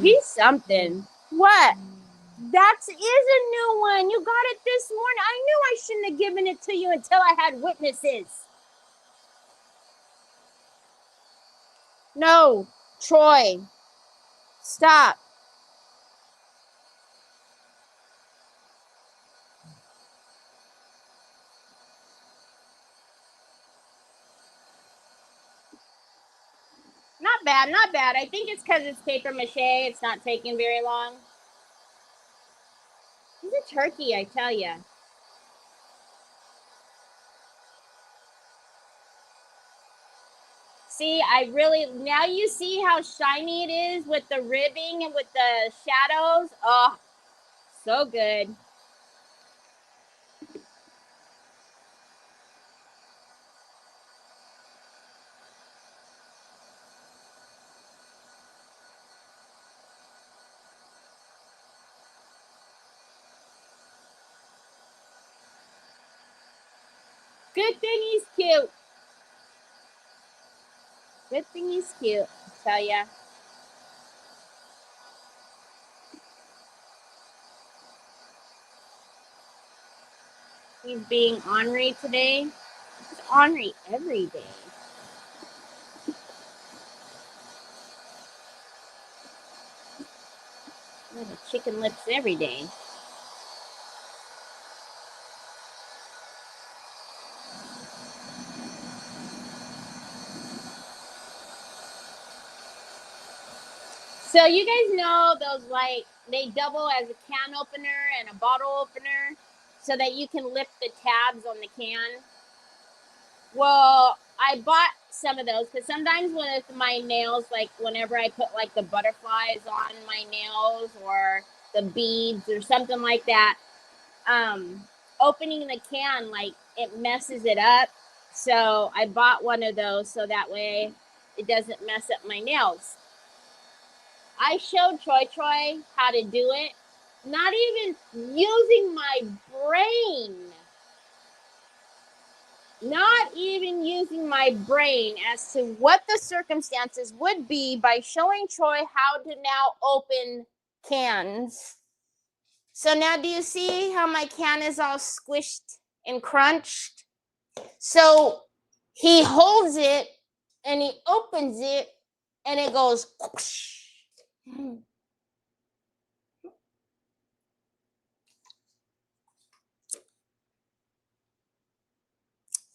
He's something. What? That is a new one. You got it this morning. I knew I shouldn't have given it to you until I had witnesses. No, Troy. Stop. Not bad, not bad. I think it's because it's paper mache. It's not taking very long. He's a turkey, I tell you. see, now you see how shiny it is with the ribbing and with the shadows. Oh, so good. Good thing he's cute. Good thing he's cute, I tell ya. He's being ornery today. He's ornery every day. Little chicken lips every day. So you guys know those, like, they double as a can opener and a bottle opener so that you can lift the tabs on the can? Well, I bought some of those because sometimes with my nails, like whenever I put like the butterflies on my nails or the beads or something like that, opening the can, like, it messes it up. So I bought one of those so that way it doesn't mess up my nails. I showed Troy how to do it, not even using my brain. Not even using my brain as to what the circumstances would be by showing Troy how to now open cans. So now do you see how my can is all squished and crunched? So he holds it and he opens it and it goes whoosh.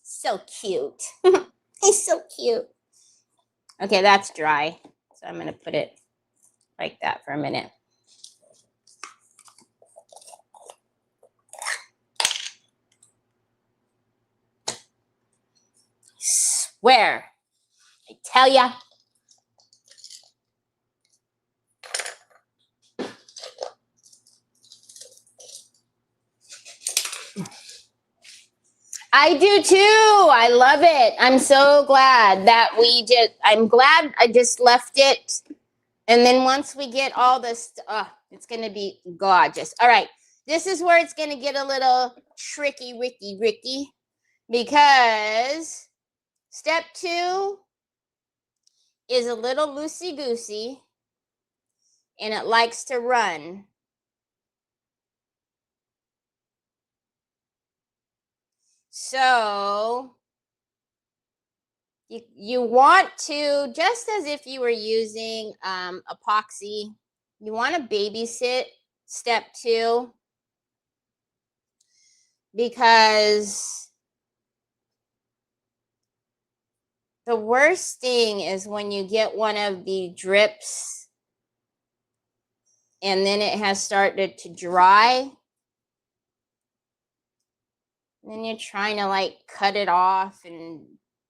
So cute. He's so cute. Okay, that's dry. So I'm going to put it like that for a minute. Swear. I tell ya. I do too. I love it. I'm so glad that I'm glad I just left it. And then once we get all this, it's going to be gorgeous. All right. This is where it's going to get a little tricky, Ricky, because step 2 is a little loosey-goosey and it likes to run. So you want to, just as if you were using epoxy, you want to babysit step 2, because the worst thing is when you get one of the drips and then it has started to dry. Then you're trying to like cut it off and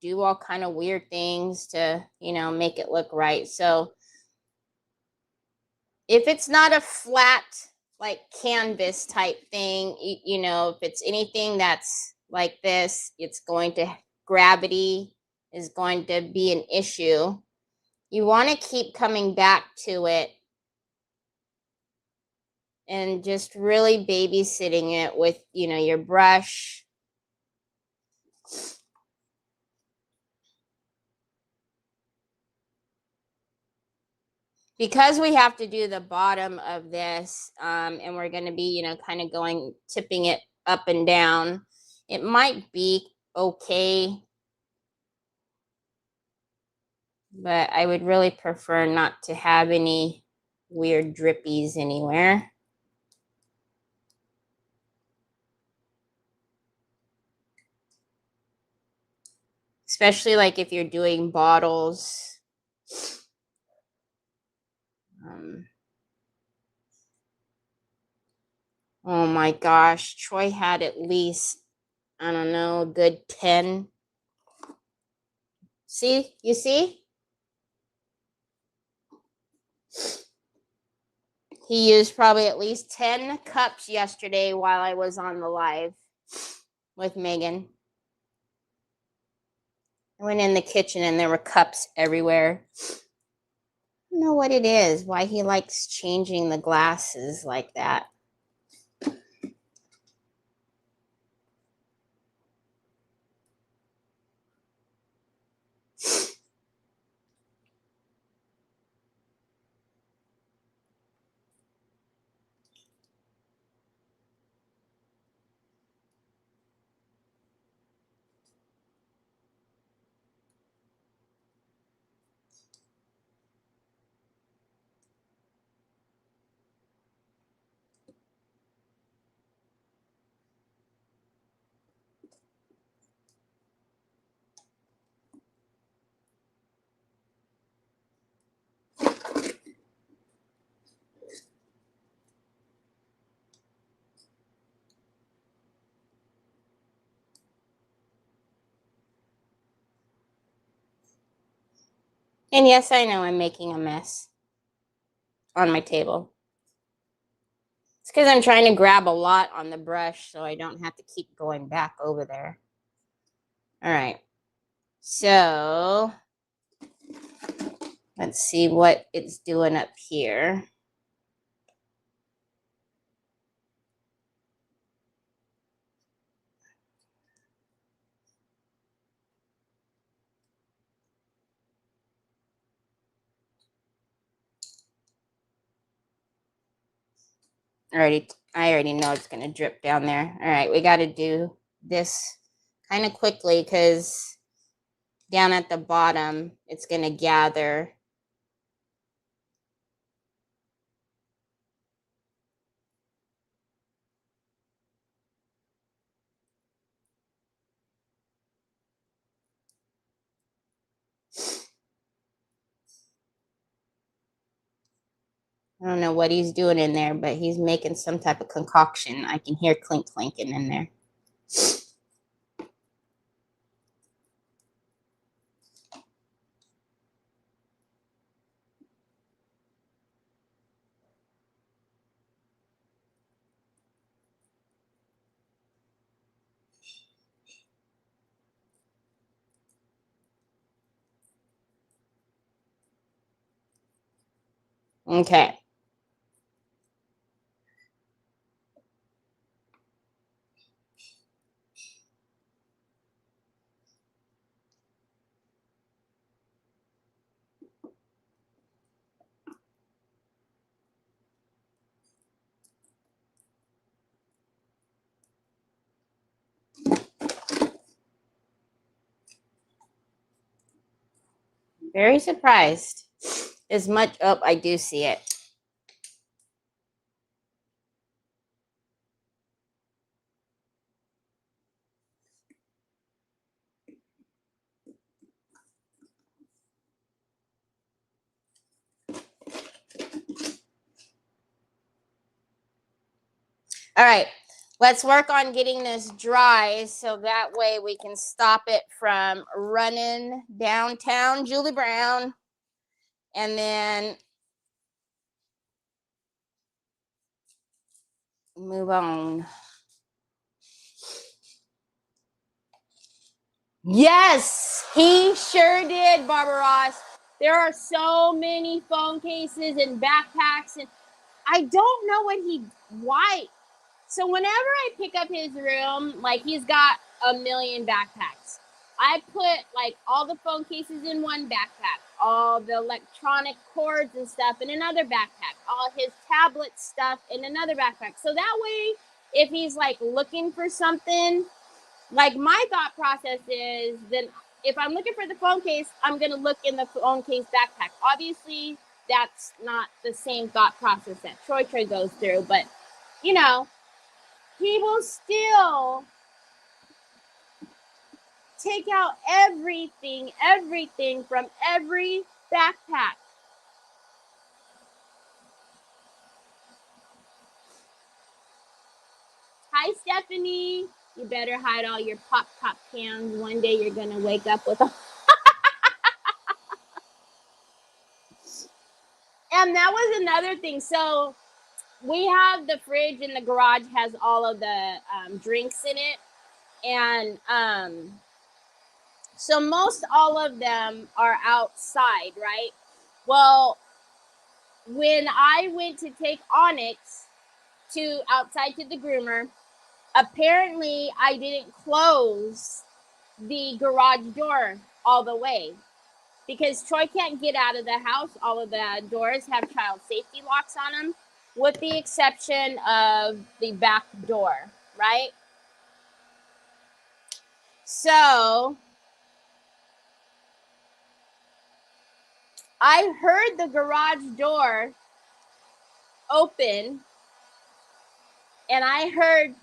do all kind of weird things to, make it look right. So if it's not a flat, like canvas type thing, if it's anything that's like this, gravity is going to be an issue. You want to keep coming back to it and just really babysitting it with, your brush. Because we have to do the bottom of this, and we're going to be, kind of tipping it up and down, it might be okay, but I would really prefer not to have any weird drippies anywhere. Especially like if you're doing bottles. Oh my gosh, Troy had at least, I don't know, a good 10 See? You see? He used probably at least 10 cups yesterday while I was on the live with Megan. I went in the kitchen and there were cups everywhere. I don't know what it is, why he likes changing the glasses like that. And yes, I know I'm making a mess on my table. It's because I'm trying to grab a lot on the brush so I don't have to keep going back over there. All right. So let's see what it's doing up here. I already know it's going to drip down there. All right, we got to do this kind of quickly because down at the bottom, it's going to gather. I don't know what he's doing in there, but he's making some type of concoction. I can hear clink clinking in there. Okay. Very surprised. As much, oh, I do see it. All right, let's work on getting this dry so that way we can stop it from running downtown Julie Brown. And then move on. Yes, he sure did, Barbara Ross. There are so many phone cases and backpacks, and I don't know why. So whenever I pick up his room, like he's got a million backpacks. I put like all the phone cases in one backpack, all the electronic cords and stuff in another backpack, all his tablet stuff in another backpack. So that way, if he's like looking for something, like my thought process is then if I'm looking for the phone case, I'm going to look in the phone case backpack. Obviously, that's not the same thought process that Troy goes through, but you know, he will still take out everything from every backpack. Hi, Stephanie. You better hide all your pop cans. One day you're going to wake up with them. And that was another thing. So we have the fridge in the garage has all of the drinks in it. And so most all of them are outside, right? Well, when I went to take Onyx to outside to the groomer, apparently I didn't close the garage door all the way because Troy can't get out of the house. All of the doors have child safety locks on them, with the exception of the back door, right? So I heard the garage door open and I heard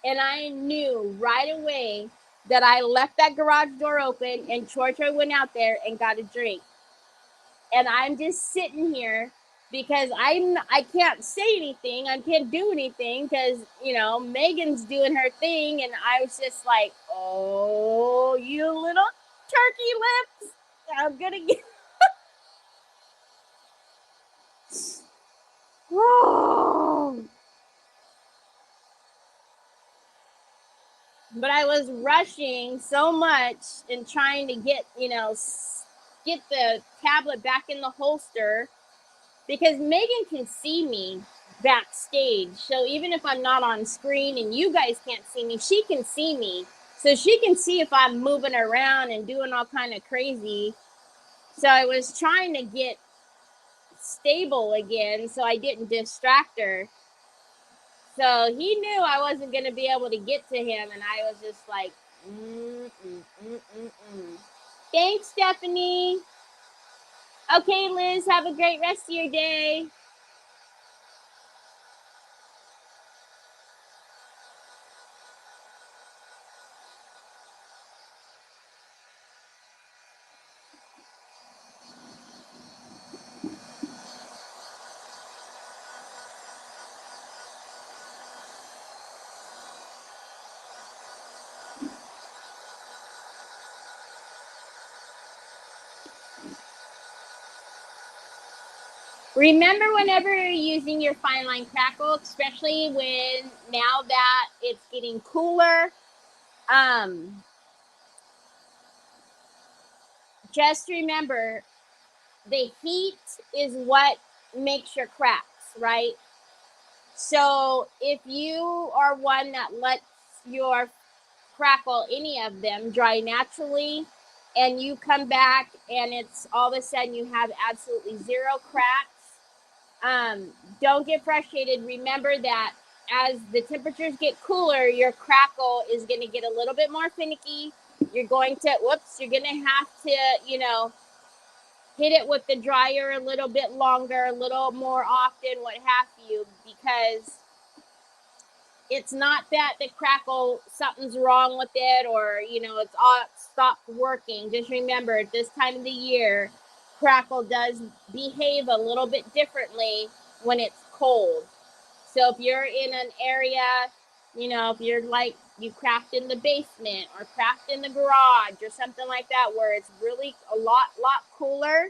and I knew right away that I left that garage door open and Troy went out there and got a drink. And I'm just sitting here because I can't say anything. I can't do anything because, you know, Megan's doing her thing. And I was just like, oh, you little turkey lips. I'm going to get. But I was rushing so much and trying to get, you know, get the tablet back in the holster because Megan can see me backstage. So even if I'm not on screen and you guys can't see me, she can see me. So she can see if I'm moving around and doing all kind of crazy. So I was trying to get stable again so I didn't distract her. So he knew I wasn't going to be able to get to him. And I was just like, Thanks, Stephanie. Okay, Liz, have a great rest of your day. Remember, whenever you're using your fine line crackle, especially when now that it's getting cooler, just remember the heat is what makes your cracks, right? So if you are one that lets your crackle, any of them, dry naturally, and you come back and it's all of a sudden you have absolutely zero cracks, don't get frustrated. Remember that as the temperatures get cooler, your crackle is going to get a little bit more finicky. You're going to, you're going to have to, you know, hit it with the dryer a little bit longer, a little more often, what have you, because it's not that the crackle, something's wrong with it or, you know, it's all stopped working. Just remember, at this time of the year, crackle does behave a little bit differently when it's cold. So if you're in an area, you know, if you're like you craft in the basement or craft in the garage or something like that where it's really a lot cooler,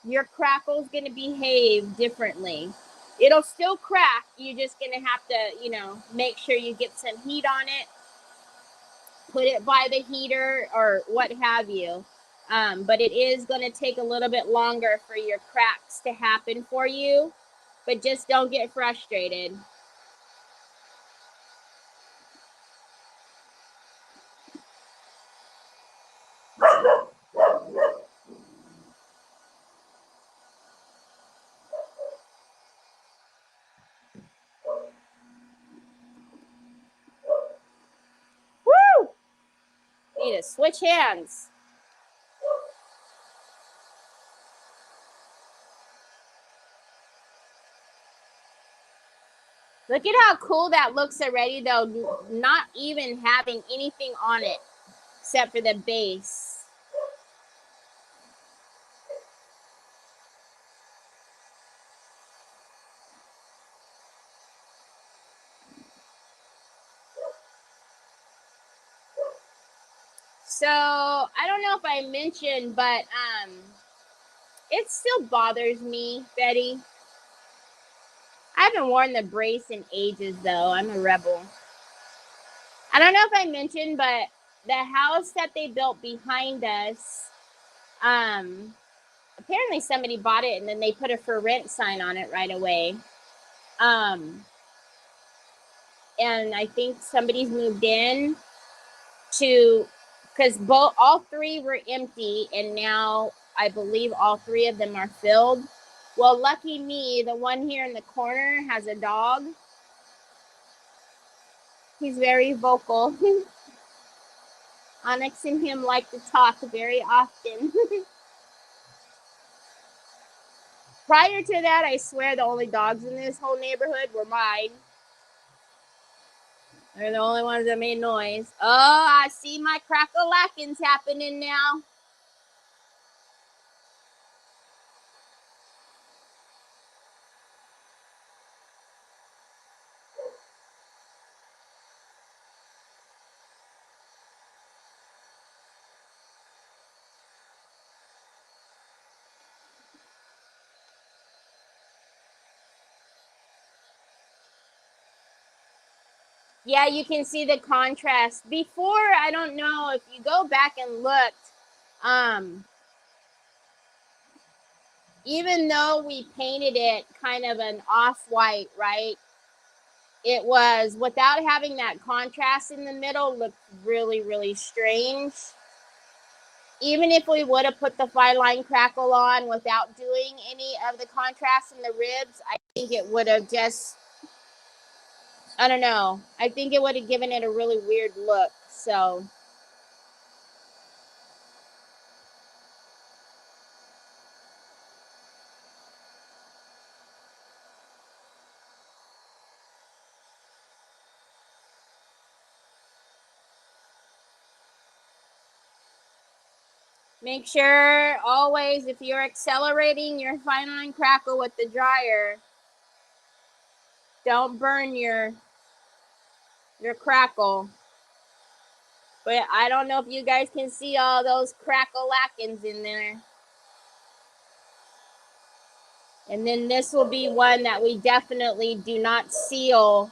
your crackle's going to behave differently. It'll still crack. You're just going to have to, you know, make sure you get some heat on it, put it by the heater or what have you. But it is going to take a little bit longer for your cracks to happen for you. But just don't get frustrated. Woo! Need to switch hands. Look at how cool that looks already, though, not even having anything on it except for the base. So I don't know if I mentioned, but It still bothers me, Betty. I haven't worn the brace in ages, though. I'm a rebel. I don't know if I mentioned, but the house that they built behind us, apparently somebody bought it and then they put a for rent sign on it right away. And I think somebody's moved in to, because all three were empty, and now I believe all three of them are filled. Well, lucky me, the one here in the corner has a dog. He's very vocal. Onyx and him like to talk very often. Prior to that, I swear the only dogs in this whole neighborhood were mine. They're the only ones that made noise. Oh, I see my crack-a-lackins happening now. Yeah, you can see the contrast. Before, I don't know, if you go back and looked, even though we painted it kind of an off-white, right? It was, without having that contrast in the middle, looked really, really strange. Even if we would have put the fine line crackle on without doing any of the contrast in the ribs, I think it would have just, I don't know. I think it would have given it a really weird look. So make sure always, if you're accelerating your fine line crackle with the dryer, don't burn your crackle. But I don't know if you guys can see all those crackle-lackins in there. And then this will be one that we definitely do not seal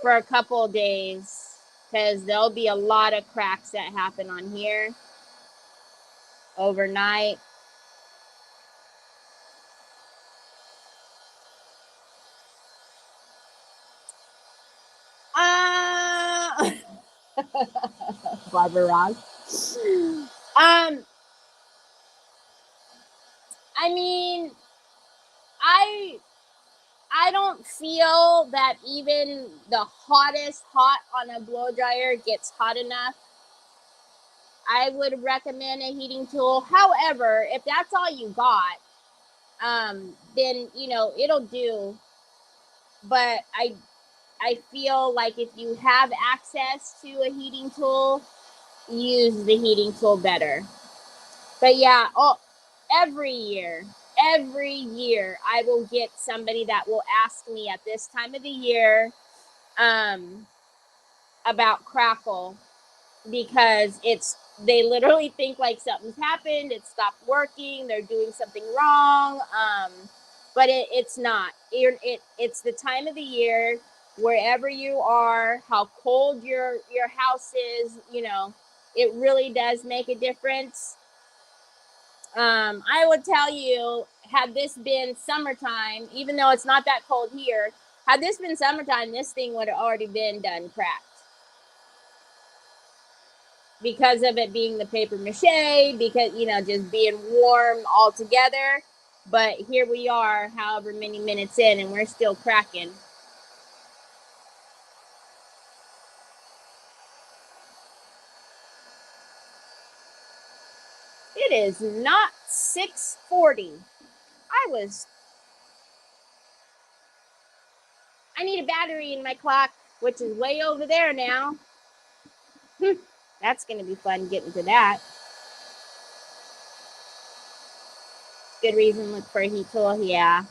for a couple of days, because there'll be a lot of cracks that happen on here overnight. Barbara Rock. I mean, I don't feel that even the hottest hot on a blow dryer gets hot enough. I would recommend a heating tool. However, if that's all you got, then it'll do. But I feel like if you have access to a heating tool, use the heating tool better. But yeah, every year I will get somebody that will ask me at this time of the year about crackle, because they literally think like something's happened, it stopped working, they're doing something wrong, but it's not. It's the time of the year, wherever you are, how cold your house is, it really does make a difference. I would tell you, had this been summertime, even though it's not that cold here, had this been summertime, this thing would have already been done cracked. Because of it being the paper mache, because, just being warm all together. But here we are, however many minutes in, and we're still cracking. It is not 6:40. I need a battery in my clock, which is way over there now. That's going to be fun getting to that. Good reason, look for a heat tool, yeah.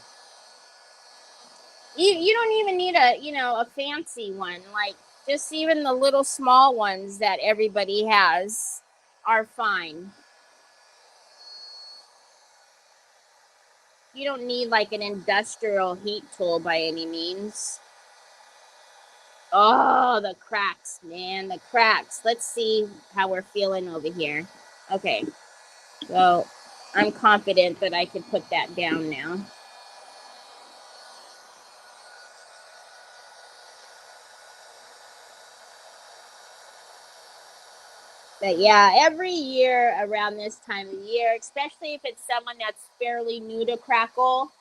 You don't even need a fancy one. Like, Just even the little small ones that everybody has are fine. You don't need like an industrial heat tool by any means. Oh, the cracks, man, the cracks. Let's see how we're feeling over here. Okay, so I'm confident that I can put that down now. But yeah, every year around this time of year, especially if it's someone that's fairly new to Crackle,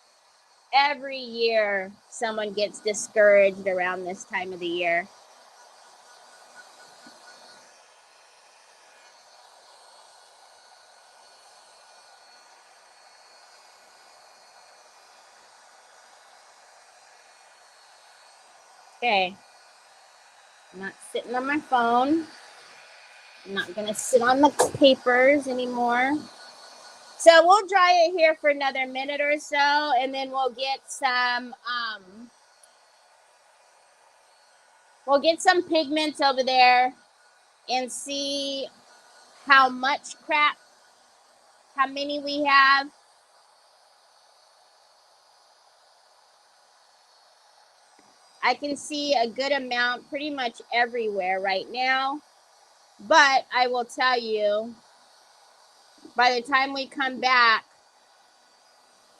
every year someone gets discouraged around this time of the year. Okay, I'm not sitting on my phone. I'm not going to sit on the papers anymore. So we'll dry it here for another minute or so, and then we'll get some pigments over there and see how much crap, how many we have. I can see a good amount pretty much everywhere right now, but I will tell you, by the time we come back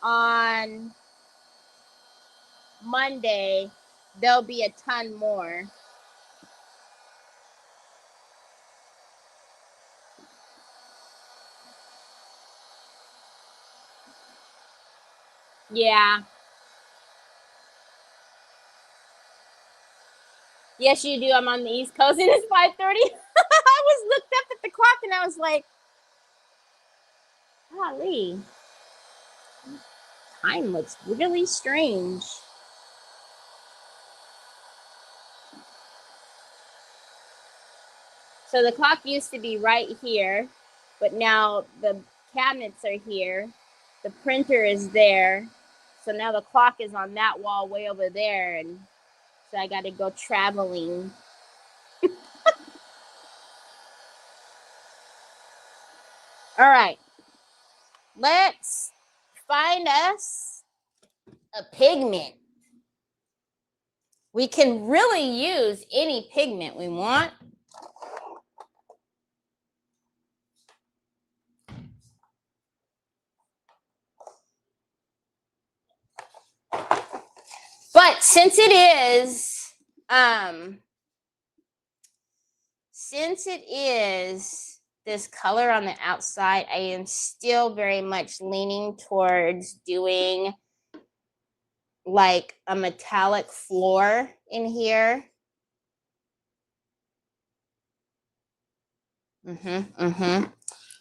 on Monday, there'll be a ton more. Yeah. Yes, you do. I'm on the East Coast and it's 5:30. I was looked up at the clock and I was like, golly, time looks really strange. So the clock used to be right here, but now the cabinets are here. The printer is there. So now the clock is on that wall way over there. And so I got to go traveling. All right. Let's find us a pigment. We can really use any pigment we want. But since it is this color on the outside, I am still very much leaning towards doing like a metallic floor in here.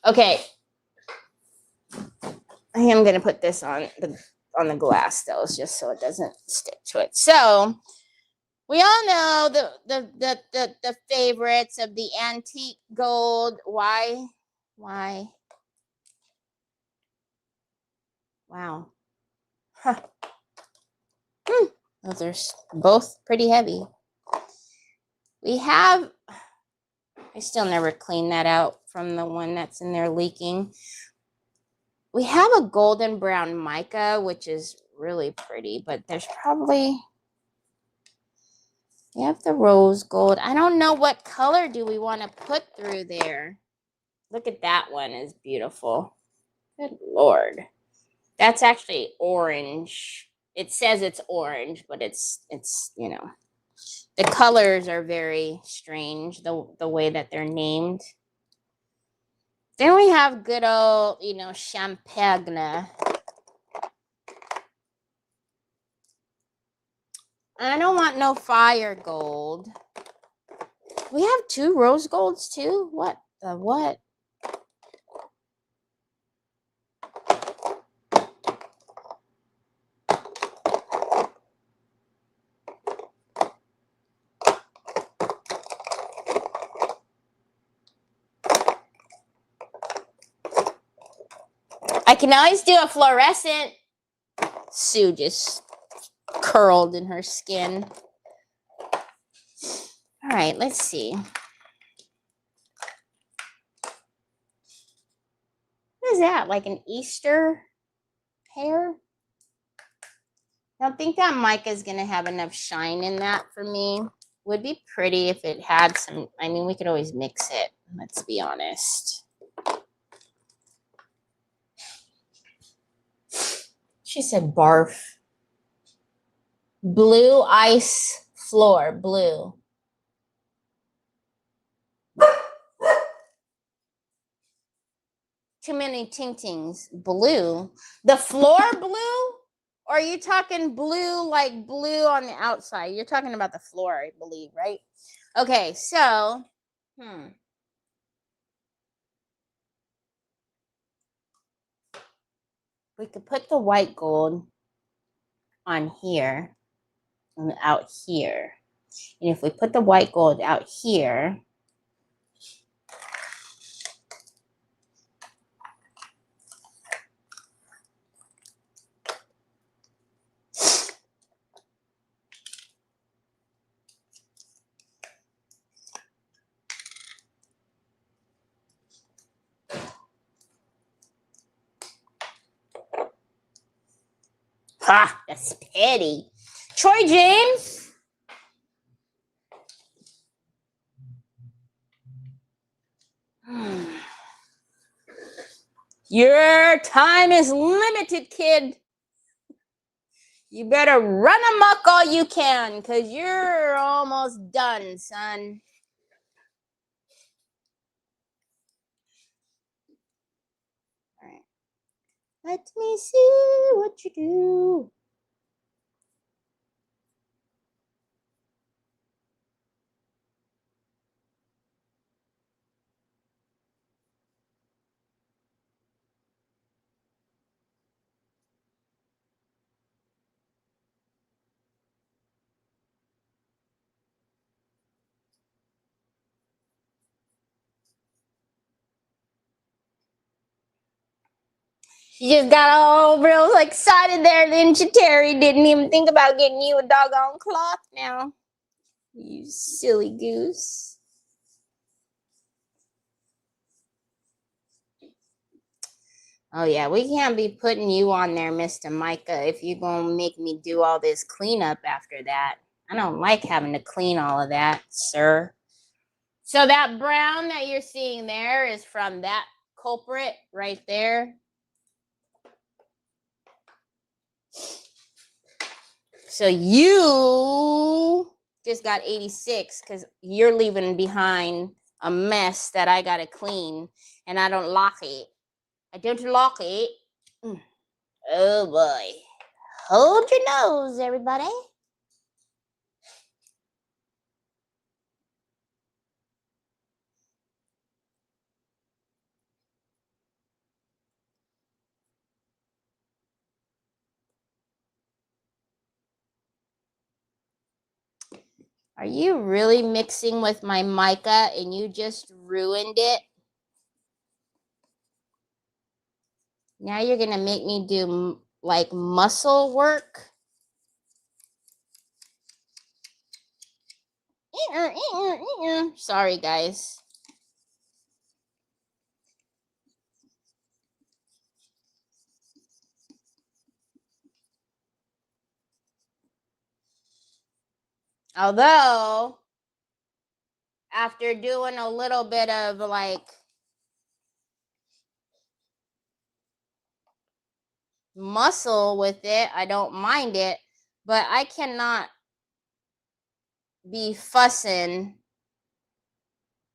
Okay. I am going to put this on the glass though, just so it doesn't stick to it. So we all know the favorites of the antique gold. Why? Wow. Huh. Those are both pretty heavy. We have, I still never cleaned that out from the one that's in there leaking. We have a golden brown mica, which is really pretty, but there's probably, we have the rose gold. I don't know what color do we want to put through there. Look at that one, is beautiful. Good Lord. That's actually orange. It says it's orange, but it's you know, the colors are very strange, the way that they're named. Then we have good old, you know, champagne. I don't want no fire gold. We have 2 rose golds too? What the what? I can always do a fluorescent. Sue just curled in her skin. All right, let's see. What is that? Like an Easter pear? I don't think that mica is going to have enough shine in that for me. Would be pretty if it had some. I mean, we could always mix it. Let's be honest. She said barf. Blue ice floor. Blue. Too many ting-tings. Blue. The floor blue? Or are you talking blue like blue on the outside? You're talking about the floor, I believe, right? Okay, so, we could put the white gold on here and out here. And if we put the white gold out here, ha, that's petty. Troy James. Your time is limited, kid. You better run amok all you can, because you're almost done, son. All right. Let me see what you do. You just got all real excited there, didn't you, Terry? Didn't even think about getting you a doggone cloth now. You silly goose. Oh, yeah, we can't be putting you on there, Mr. Micah, if you're going to make me do all this cleanup after that. I don't like having to clean all of that, sir. So that brown that you're seeing there is from that culprit right there. So you just got 86 because you're leaving behind a mess that I got to clean, and I don't like it. I don't like it. Oh, boy. Hold your nose, everybody. Are you really mixing with my mica and you just ruined it? Now you're going to make me do like muscle work? Sorry, guys. Although, after doing a little bit of like muscle with it, I don't mind it, but I cannot be fussing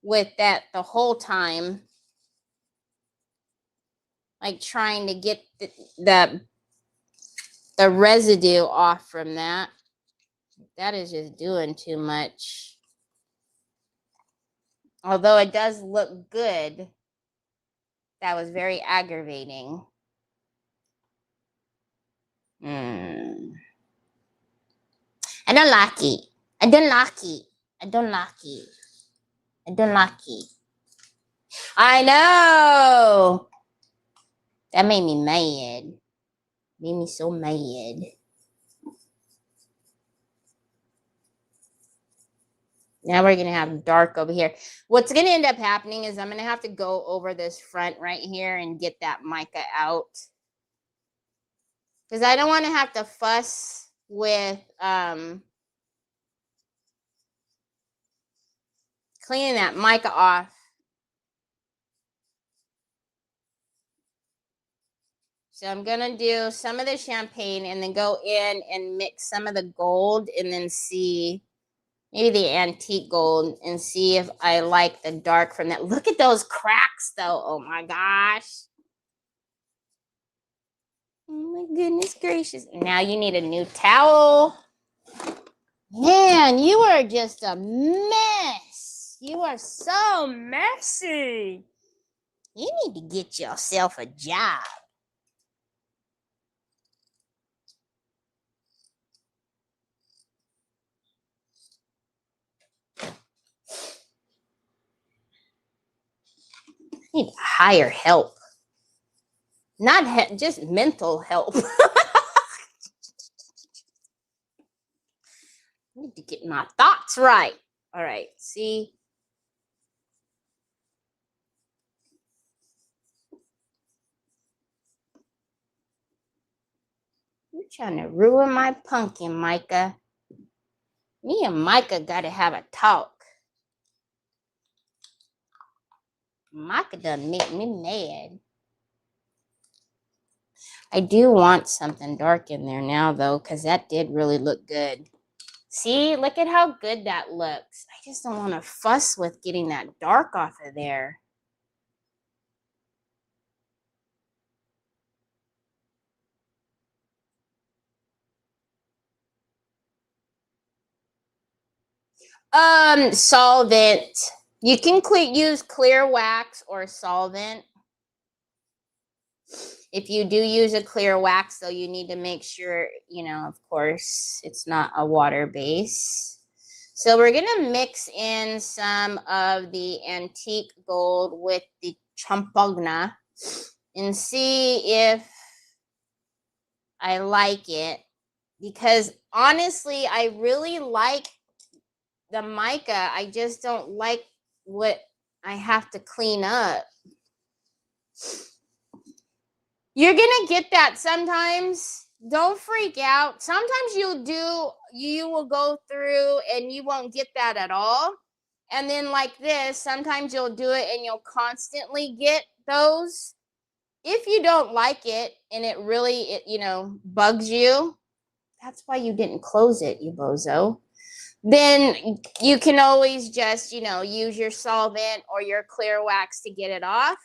with that the whole time, like trying to get the residue off from that. That is just doing too much. Although it does look good, that was very aggravating. I don't like it. I don't like it. I don't like it. I don't like it. I know. That made me mad. Made me so mad. Now we're going to have dark over here. What's going to end up happening is I'm going to have to go over this front right here and get that mica out. Because I don't want to have to fuss with cleaning that mica off. So I'm going to do some of the champagne and then go in and mix some of the gold and then see, maybe the antique gold, and see if I like the dark from that. Look at those cracks though. Oh my gosh. Oh my goodness gracious. Now you need a new towel. Man, you are just a mess. You are so messy. You need to get yourself a job. You need to hire help. Not just mental help. I need to get my thoughts right. All right, see? You're trying to ruin my pumpkin, Micah. Me and Micah got to have a talk. Micah done make me mad. I do want something dark in there now, though, because that did really look good. See, look at how good that looks. I just don't want to fuss with getting that dark off of there. Solvent. You can use clear wax or solvent. If you do use a clear wax, though, you need to make sure, you know, of course, it's not a water base. So we're going to mix in some of the antique gold with the champagne and see if I like it. Because honestly, I really like the mica. I just don't like what I have to clean up. You're gonna get that sometimes. Don't freak out. Sometimes you will go through and you won't get that at all. And then like this, sometimes you'll do it and you'll constantly get those. If you don't like it and it really, you know, bugs you, that's why you didn't close it, you bozo. Then you can always just, you know, use your solvent or your clear wax to get it off.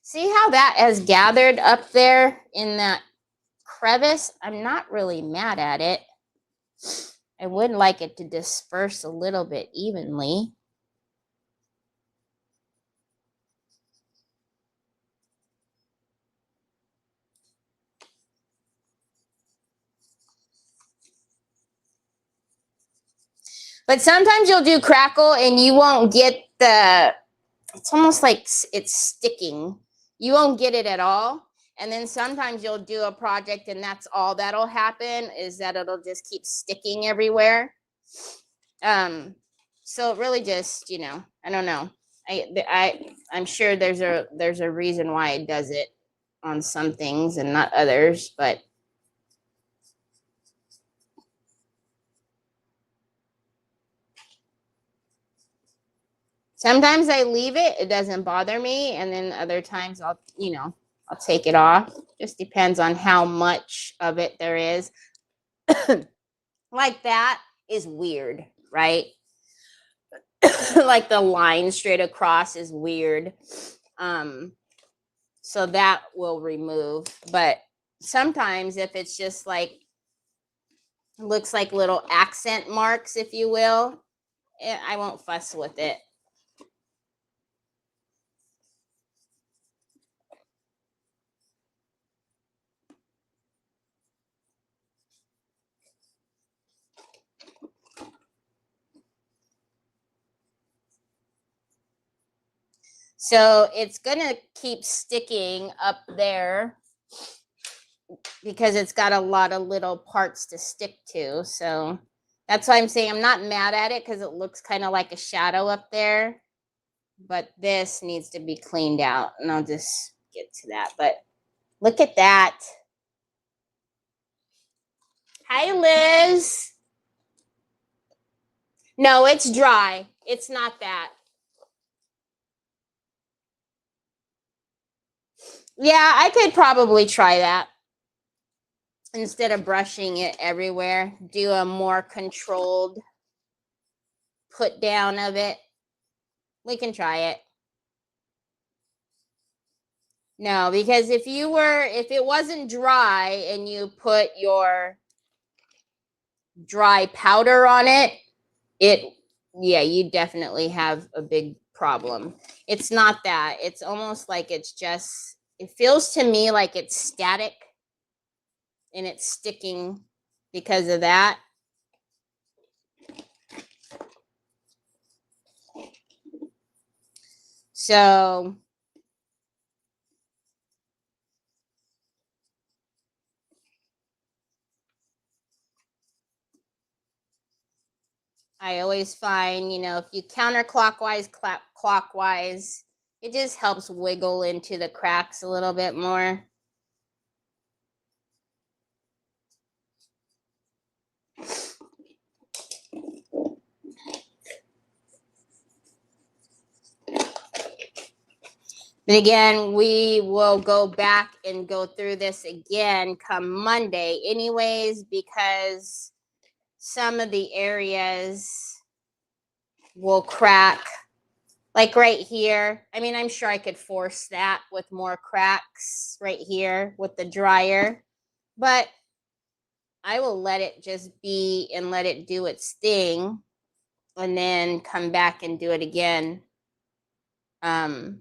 See how that has gathered up there in that crevice? I'm not really mad at it. I would like it to disperse a little bit evenly. But sometimes you'll do crackle and you won't get the, it's almost like it's sticking. You won't get it at all. And then sometimes you'll do a project and that's all that'll happen, is that it'll just keep sticking everywhere. So it really just, you know, I don't know. I'm sure there's a reason why it does it on some things and not others, but sometimes I leave it, it doesn't bother me, and then other times I'll take it off. Just depends on how much of it there is. Like that is weird, right? Like the line straight across is weird. So that will remove. But sometimes if it's just like, looks like little accent marks, if you will, I won't fuss with it. So it's gonna keep sticking up there because it's got a lot of little parts to stick to. So That's why I'm saying I'm not mad at it, because it looks kind of like a shadow up there. But this needs to be cleaned out, and I'll just get to that. But look at that. Hi, Liz. No, it's dry. It's not that. Yeah, I could probably try that. Instead of brushing it everywhere, do a more controlled put down of it. We can try it. No, because if it wasn't dry and you put your dry powder on it, yeah, you definitely have a big problem. It's not that. It's almost like it feels to me like it's static and it's sticking because of that. So I always find, if you counterclockwise, clockwise, it just helps wiggle into the cracks a little bit more. But again, we will go back and go through this again come Monday anyways, because some of the areas will crack. Like right here. I mean, I'm sure I could force that with more cracks right here with the dryer. But I will let it just be and let it do its thing, and then come back and do it again on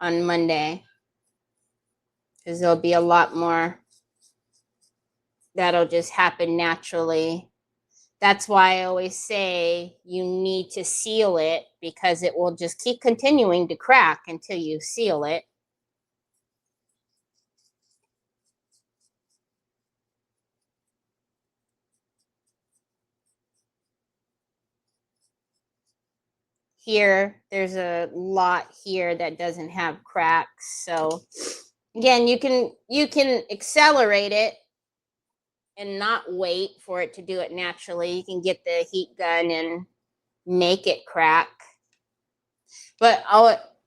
Monday, because there'll be a lot more that'll just happen naturally. That's why I always say you need to seal it, because it will just keep continuing to crack until you seal it. Here, there's a lot here that doesn't have cracks. So again, you can accelerate it and not wait for it to do it naturally. You can get the heat gun and make it crack. But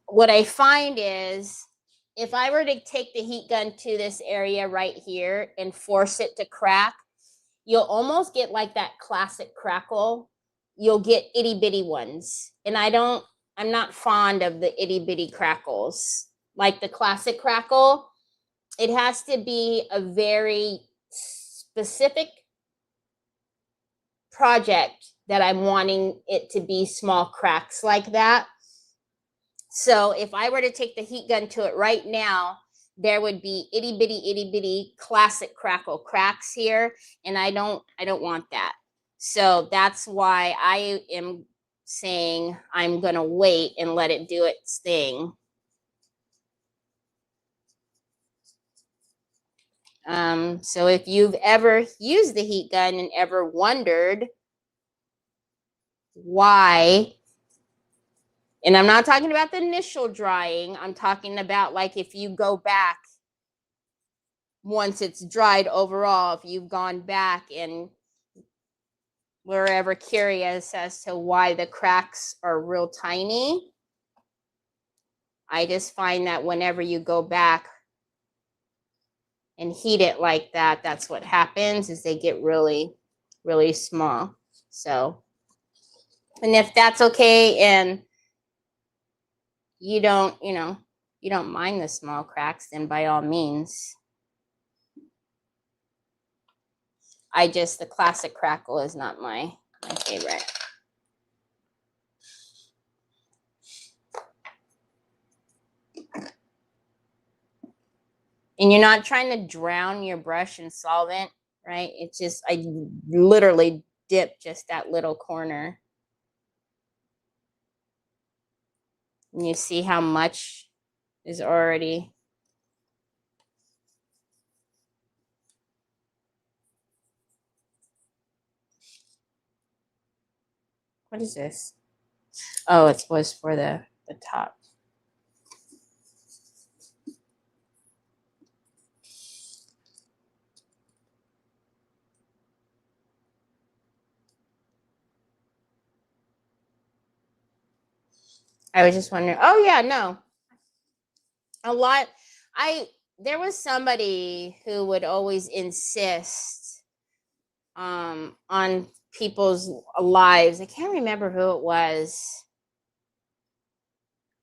what I find is, if I were to take the heat gun to this area right here and force it to crack, you'll almost get like that classic crackle. You'll get itty bitty ones. And I'm not fond of the itty bitty crackles. Like the classic crackle, it has to be a very specific project that I'm wanting it to be small cracks like that. So if I were to take the heat gun to it right now, there would be itty bitty classic crackle cracks here, and I don't want that. So that's why I am saying I'm gonna wait and let it do its thing. So if you've ever used the heat gun and ever wondered why, and I'm not talking about the initial drying, I'm talking about like if you go back once it's dried overall, if you've gone back and were ever curious as to why the cracks are real tiny, I just find that whenever you go back and heat it like that, that's what happens, is they get really, really small. So, and if that's okay and you don't mind the small cracks, then by all means. The classic crackle is not my favorite. And you're not trying to drown your brush in solvent, right? It's just, I literally dip just that little corner. And you see how much is already. What is this? Oh, it was for the top. I was just wondering. Oh yeah, no. A lot. There was somebody who would always insist on people's lives. I can't remember who it was.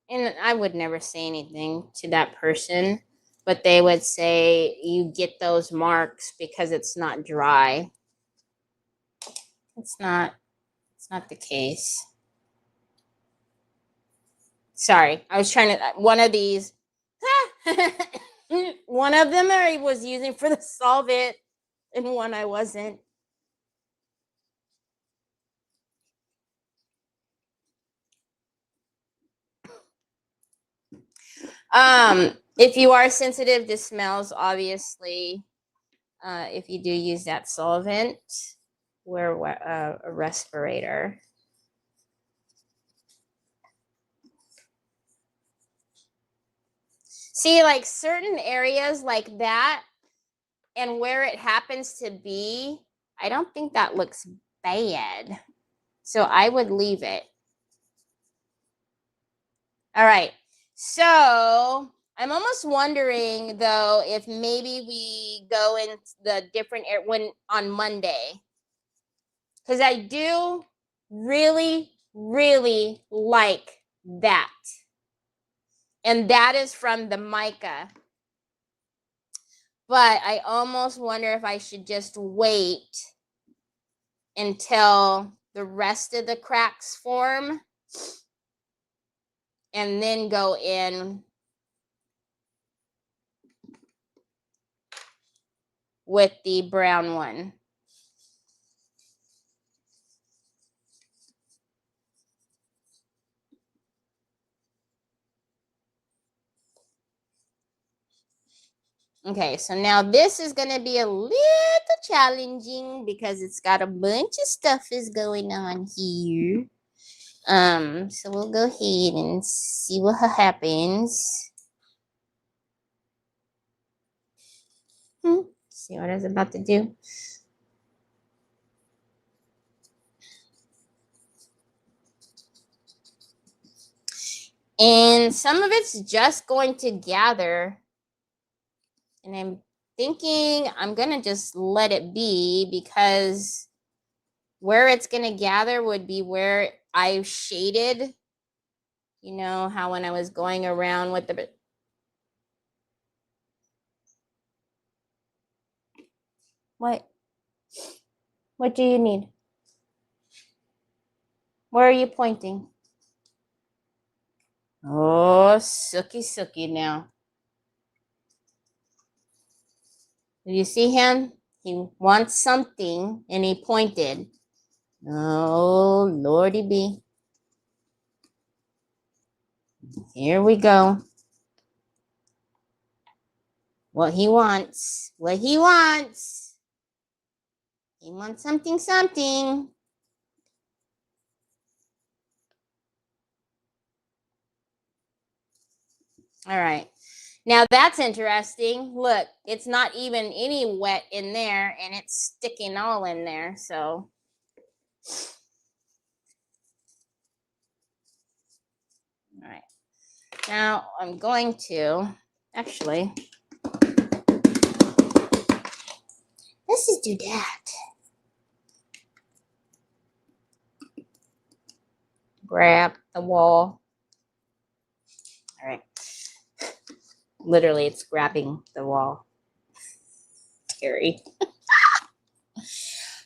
And I would never say anything to that person, but they would say you get those marks because it's not dry. It's not the case. Sorry, I was trying to one of these. One of them I was using for the solvent, and one I wasn't. If you are sensitive to smells, obviously, if you do use that solvent, wear a respirator. See, like certain areas like that, and where it happens to be, I don't think that looks bad. So I would leave it. All right. So I'm almost wondering though if maybe we go in the different when on Monday, because I do really, really like that, and that is from the mica. But I almost wonder if I should just wait until the rest of the cracks form and then go in with the brown one. Okay, so now this is going to be a little challenging because it's got a bunch of stuff is going on here. So we'll go ahead and see what happens. See what it's about to do. And some of it's just going to gather. And I'm thinking I'm going to just let it be because where it's going to gather would be where I shaded. You know how when I was going around with the... What? What do you need? Where are you pointing? Oh, Sookie now. Did you see him? He wants something and he pointed. Oh, Lordy B. Here we go. What he wants. What he wants. He wants something. All right. Now that's interesting. Look, it's not even any wet in there and it's sticking all in there. So all right. Now I'm going to actually, let's just do that. Grab the wall. All right. Literally, it's grabbing the wall. Scary.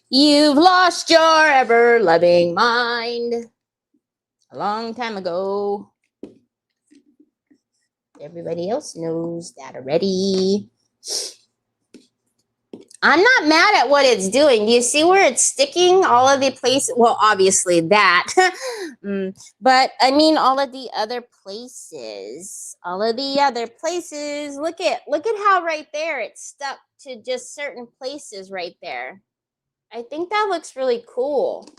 You've lost your ever-loving mind a long time ago. Everybody else knows that already. I'm not mad at what it's doing. Do you see where it's sticking? All of the places, well, obviously that. But I mean all of the other places. All of the other places. Look at how right there it's stuck to just certain places right there. I think that looks really cool.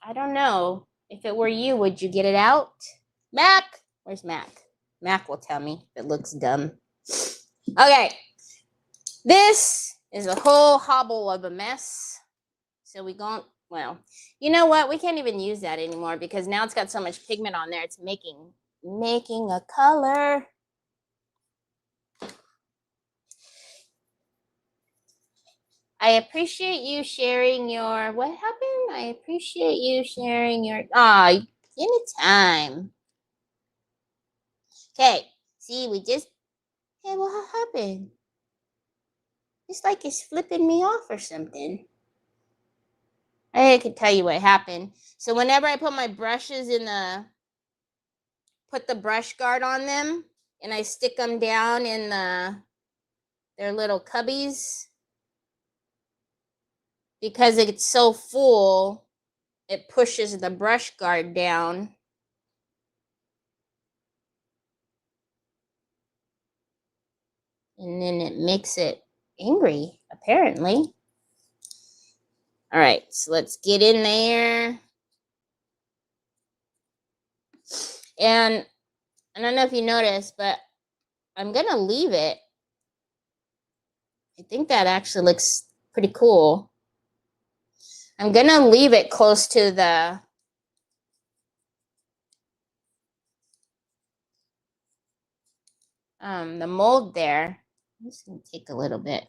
I don't know. If it were you, would you get it out? Mac? Where's Mac? Mac will tell me if it looks dumb. Okay. This is a whole hobble of a mess. So we gon', well, you know what? We can't even use that anymore because now it's got so much pigment on there. It's making a color. I appreciate you sharing your, what happened? I appreciate you sharing your, anytime. Okay, see, we just, hey, what happened? It's like it's flipping me off or something. I can tell you what happened. So whenever I put my brushes in put the brush guard on them, and I stick them down in their little cubbies, because it's so full, it pushes the brush guard down. And then it makes it angry, apparently. All right, so let's get in there. And I don't know if you noticed, but I'm going to leave it. I think that actually looks pretty cool. I'm going to leave it close to the mold there. I'm just going to take a little bit.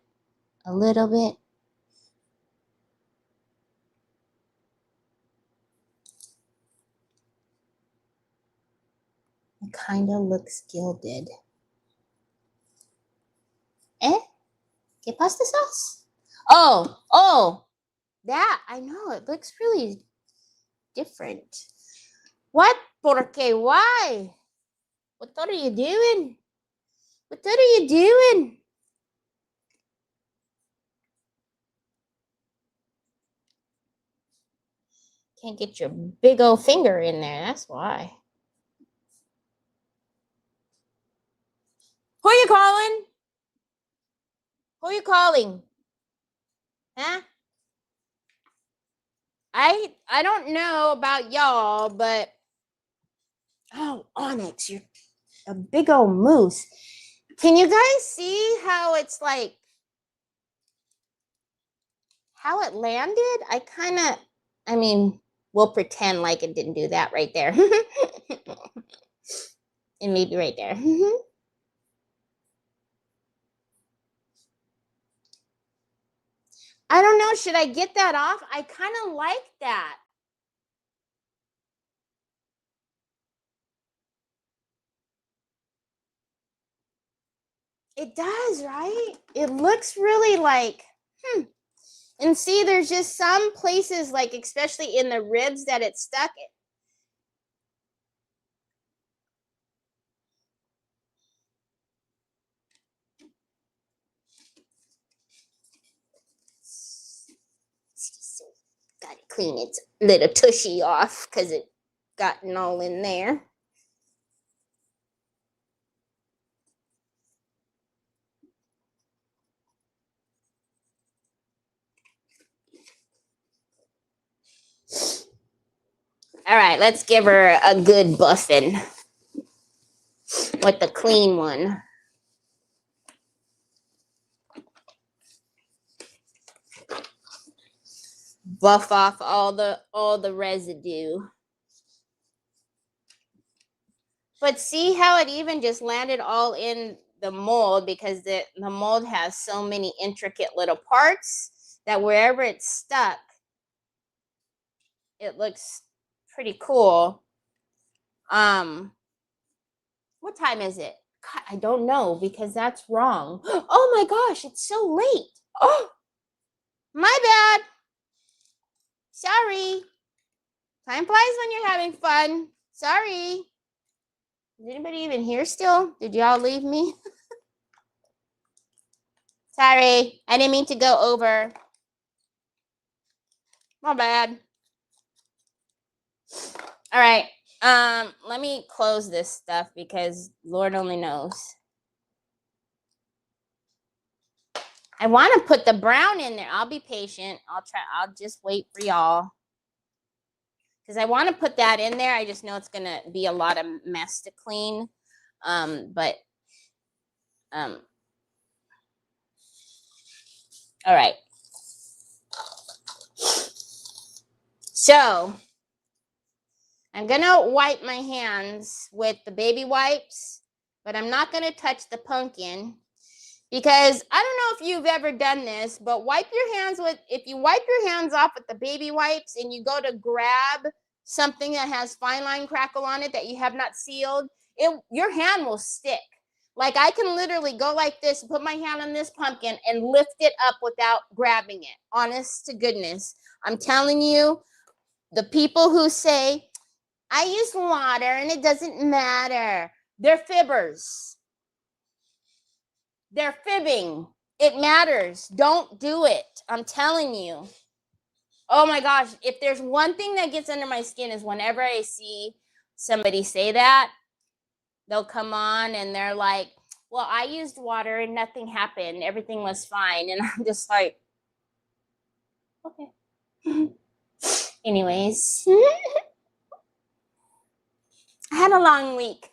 It kind of looks gilded. ¿Qué pasta sauce? Oh, that, I know, it looks really different. What? ¿Por qué? Why? What are you doing? What are you doing? Can't get your big old finger in there, that's why. Who are you calling? Who are you calling? Huh? I don't know about y'all, but oh, Onyx, you're a big old moose. Can you guys see how it's like how it landed? I mean, we'll pretend like it didn't do that right there. And maybe right there. I don't know. Should I get that off? I kind of like that. It does, right? It looks really like, And see, there's just some places, like especially in the ribs, that it's stuck. Got to clean its little tushy off because it gotten all in there. All right, let's give her a good buffing with the clean one. Buff off all the residue. But see how it even just landed all in the mold, because the mold has so many intricate little parts that wherever it's stuck, it looks pretty cool. What time is it? God, I don't know, because that's wrong. Oh my gosh, it's so late. Oh, my bad. Sorry. Time flies when you're having fun. Sorry. Is anybody even here still? Did y'all leave me? Sorry, I didn't mean to go over. My bad. All right. Let me close this stuff because Lord only knows. I want to put the brown in there. I'll be patient. I'll just wait for y'all. because I want to put that in there. I just know it's going to be a lot of mess to clean. But all right. So I'm going to wipe my hands with the baby wipes, but I'm not going to touch the pumpkin because I don't know if you've ever done this, but if you wipe your hands off with the baby wipes and you go to grab something that has fine line crackle on it that you have not sealed, your hand will stick. Like I can literally go like this, put my hand on this pumpkin and lift it up without grabbing it. Honest to goodness. I'm telling you, the people who say, I use water and it doesn't matter, they're fibbers. They're fibbing. It matters. Don't do it. I'm telling you. Oh my gosh. If there's one thing that gets under my skin is whenever I see somebody say that, they'll come on and they're like, well, I used water and nothing happened. Everything was fine. And I'm just like, okay. Anyways. I had a long week.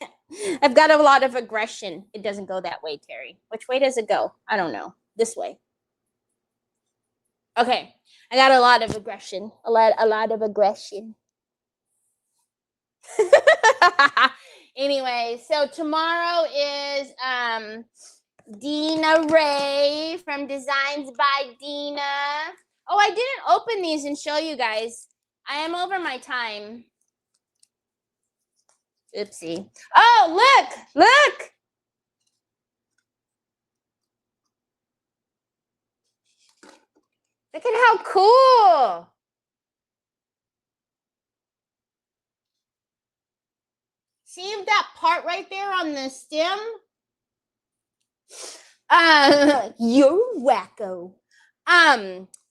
I've got a lot of aggression. It doesn't go that way, Terry. Which way does it go? I don't know. This way. Okay. I got a lot of aggression. A lot of aggression. Anyway, so tomorrow is Dina Ray from Designs by Dina. Oh, I didn't open these and show you guys. I am over my time. Oopsie. Oh, look. Look at how cool. See that part right there on the stem? You're wacko.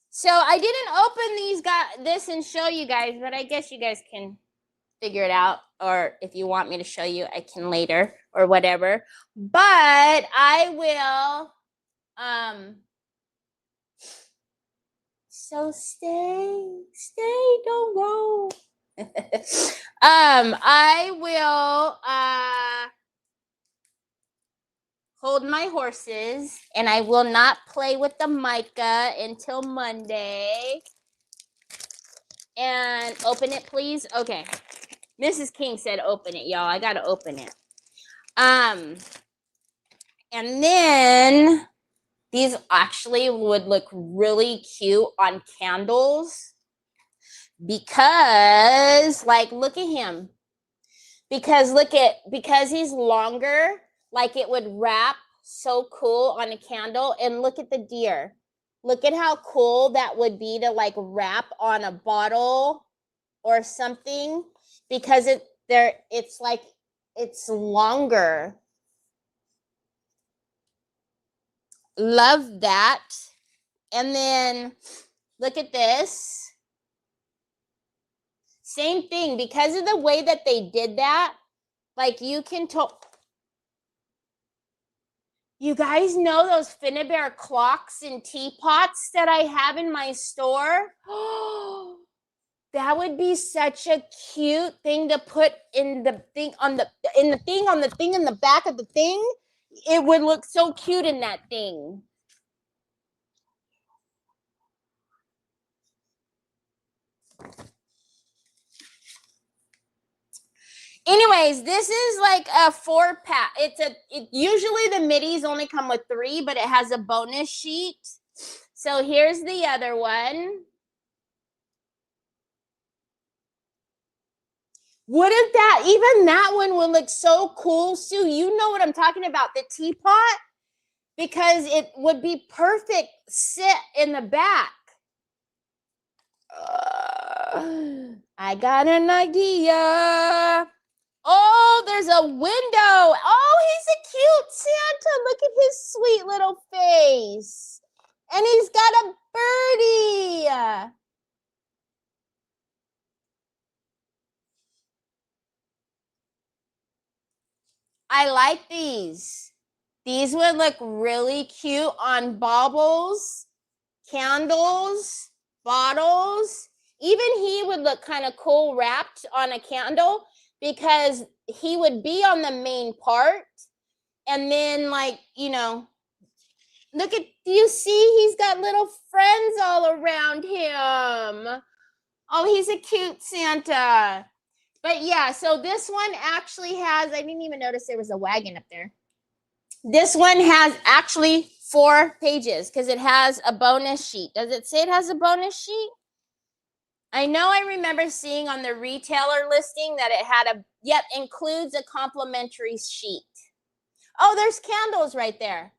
So I didn't open this and show you guys, but I guess you guys can figure it out, or if you want me to show you, I can later or whatever. But I will so stay, don't go. I will hold my horses, and I will not play with the mica until Monday. And open it, please. Okay. Mrs. King said open it, y'all. I gotta open it. And then these actually would look really cute on candles because, like, look at him. Because he's longer, like it would wrap so cool on a candle. And look at the deer. Look at how cool that would be to like wrap on a bottle or something, because it's like it's longer. Love that. And then look at this. Same thing, because of the way that they did that, like you can you guys know those Finnabair clocks and teapots that I have in my store? Oh, that would be such a cute thing to put in the thing on the in the back of the thing. It would look so cute in that thing. Anyways, this is like a 4-pack. Usually the middies only come with 3, but it has a bonus sheet. So here's the other one. Wouldn't even that one would look so cool, Sue? You know what I'm talking about, the teapot? Because it would be perfect sit in the back. I got an idea. Oh, there's a window. Oh, he's a cute Santa. Look at his sweet little face. And he's got a birdie. I like these. These would look really cute on baubles, candles, bottles. Even he would look kind of cool wrapped on a candle, because he would be on the main part, and then, like, you know, look at, you see he's got little friends all around him. Oh, he's a cute Santa. But yeah, so this one actually has, I didn't even notice there was a wagon up there. This one has actually 4 pages because it has a bonus sheet. Does it say it has a bonus sheet? I know I remember seeing on the retailer listing that it had a, yep, includes a complimentary sheet. Oh, there's candles right there.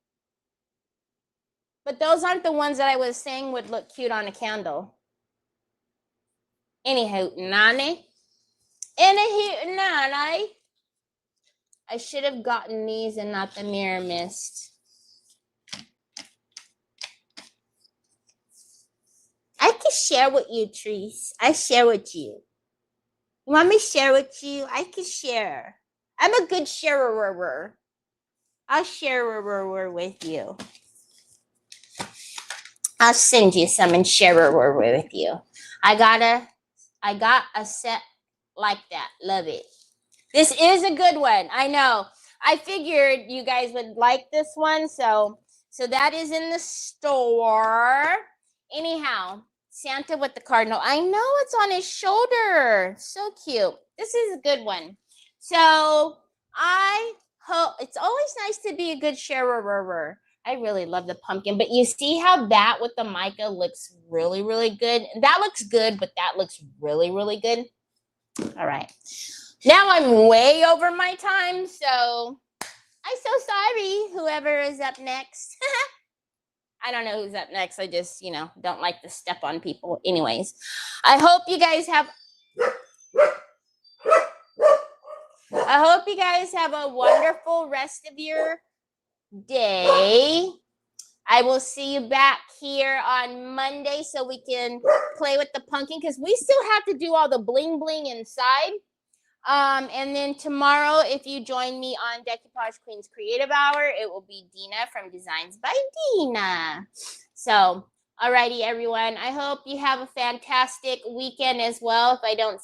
But those aren't the ones that I was saying would look cute on a candle. Anywho, nane. Anywho, nane. I should have gotten these and not the mirror mist. I can share with you, Trees. I share with you. You want me to share with you? I can share. I'm a good sharer. I'll share with you. I'll send you some and share with you. I got a set like that. Love it. This is a good one. I know. I figured you guys would like this one. So that is in the store. Anyhow, Santa with the cardinal. I know it's on his shoulder. So cute. This is a good one. So I hope, it's always nice to be a good sharer. I really love the pumpkin, but you see how that with the mica looks really, really good? That looks good, but that looks really, really good. All right. Now I'm way over my time, so I'm so sorry, whoever is up next. I don't know who's up next. I just, don't like to step on people. Anyways, I hope you guys have a wonderful rest of your day. I will see you back here on Monday so we can play with the pumpkin, because we still have to do all the bling bling inside. And then tomorrow, if you join me on Decoupage Queen's Creative Hour, it will be Dina from Designs by Dina. So, alrighty, everyone. I hope you have a fantastic weekend as well. If I don't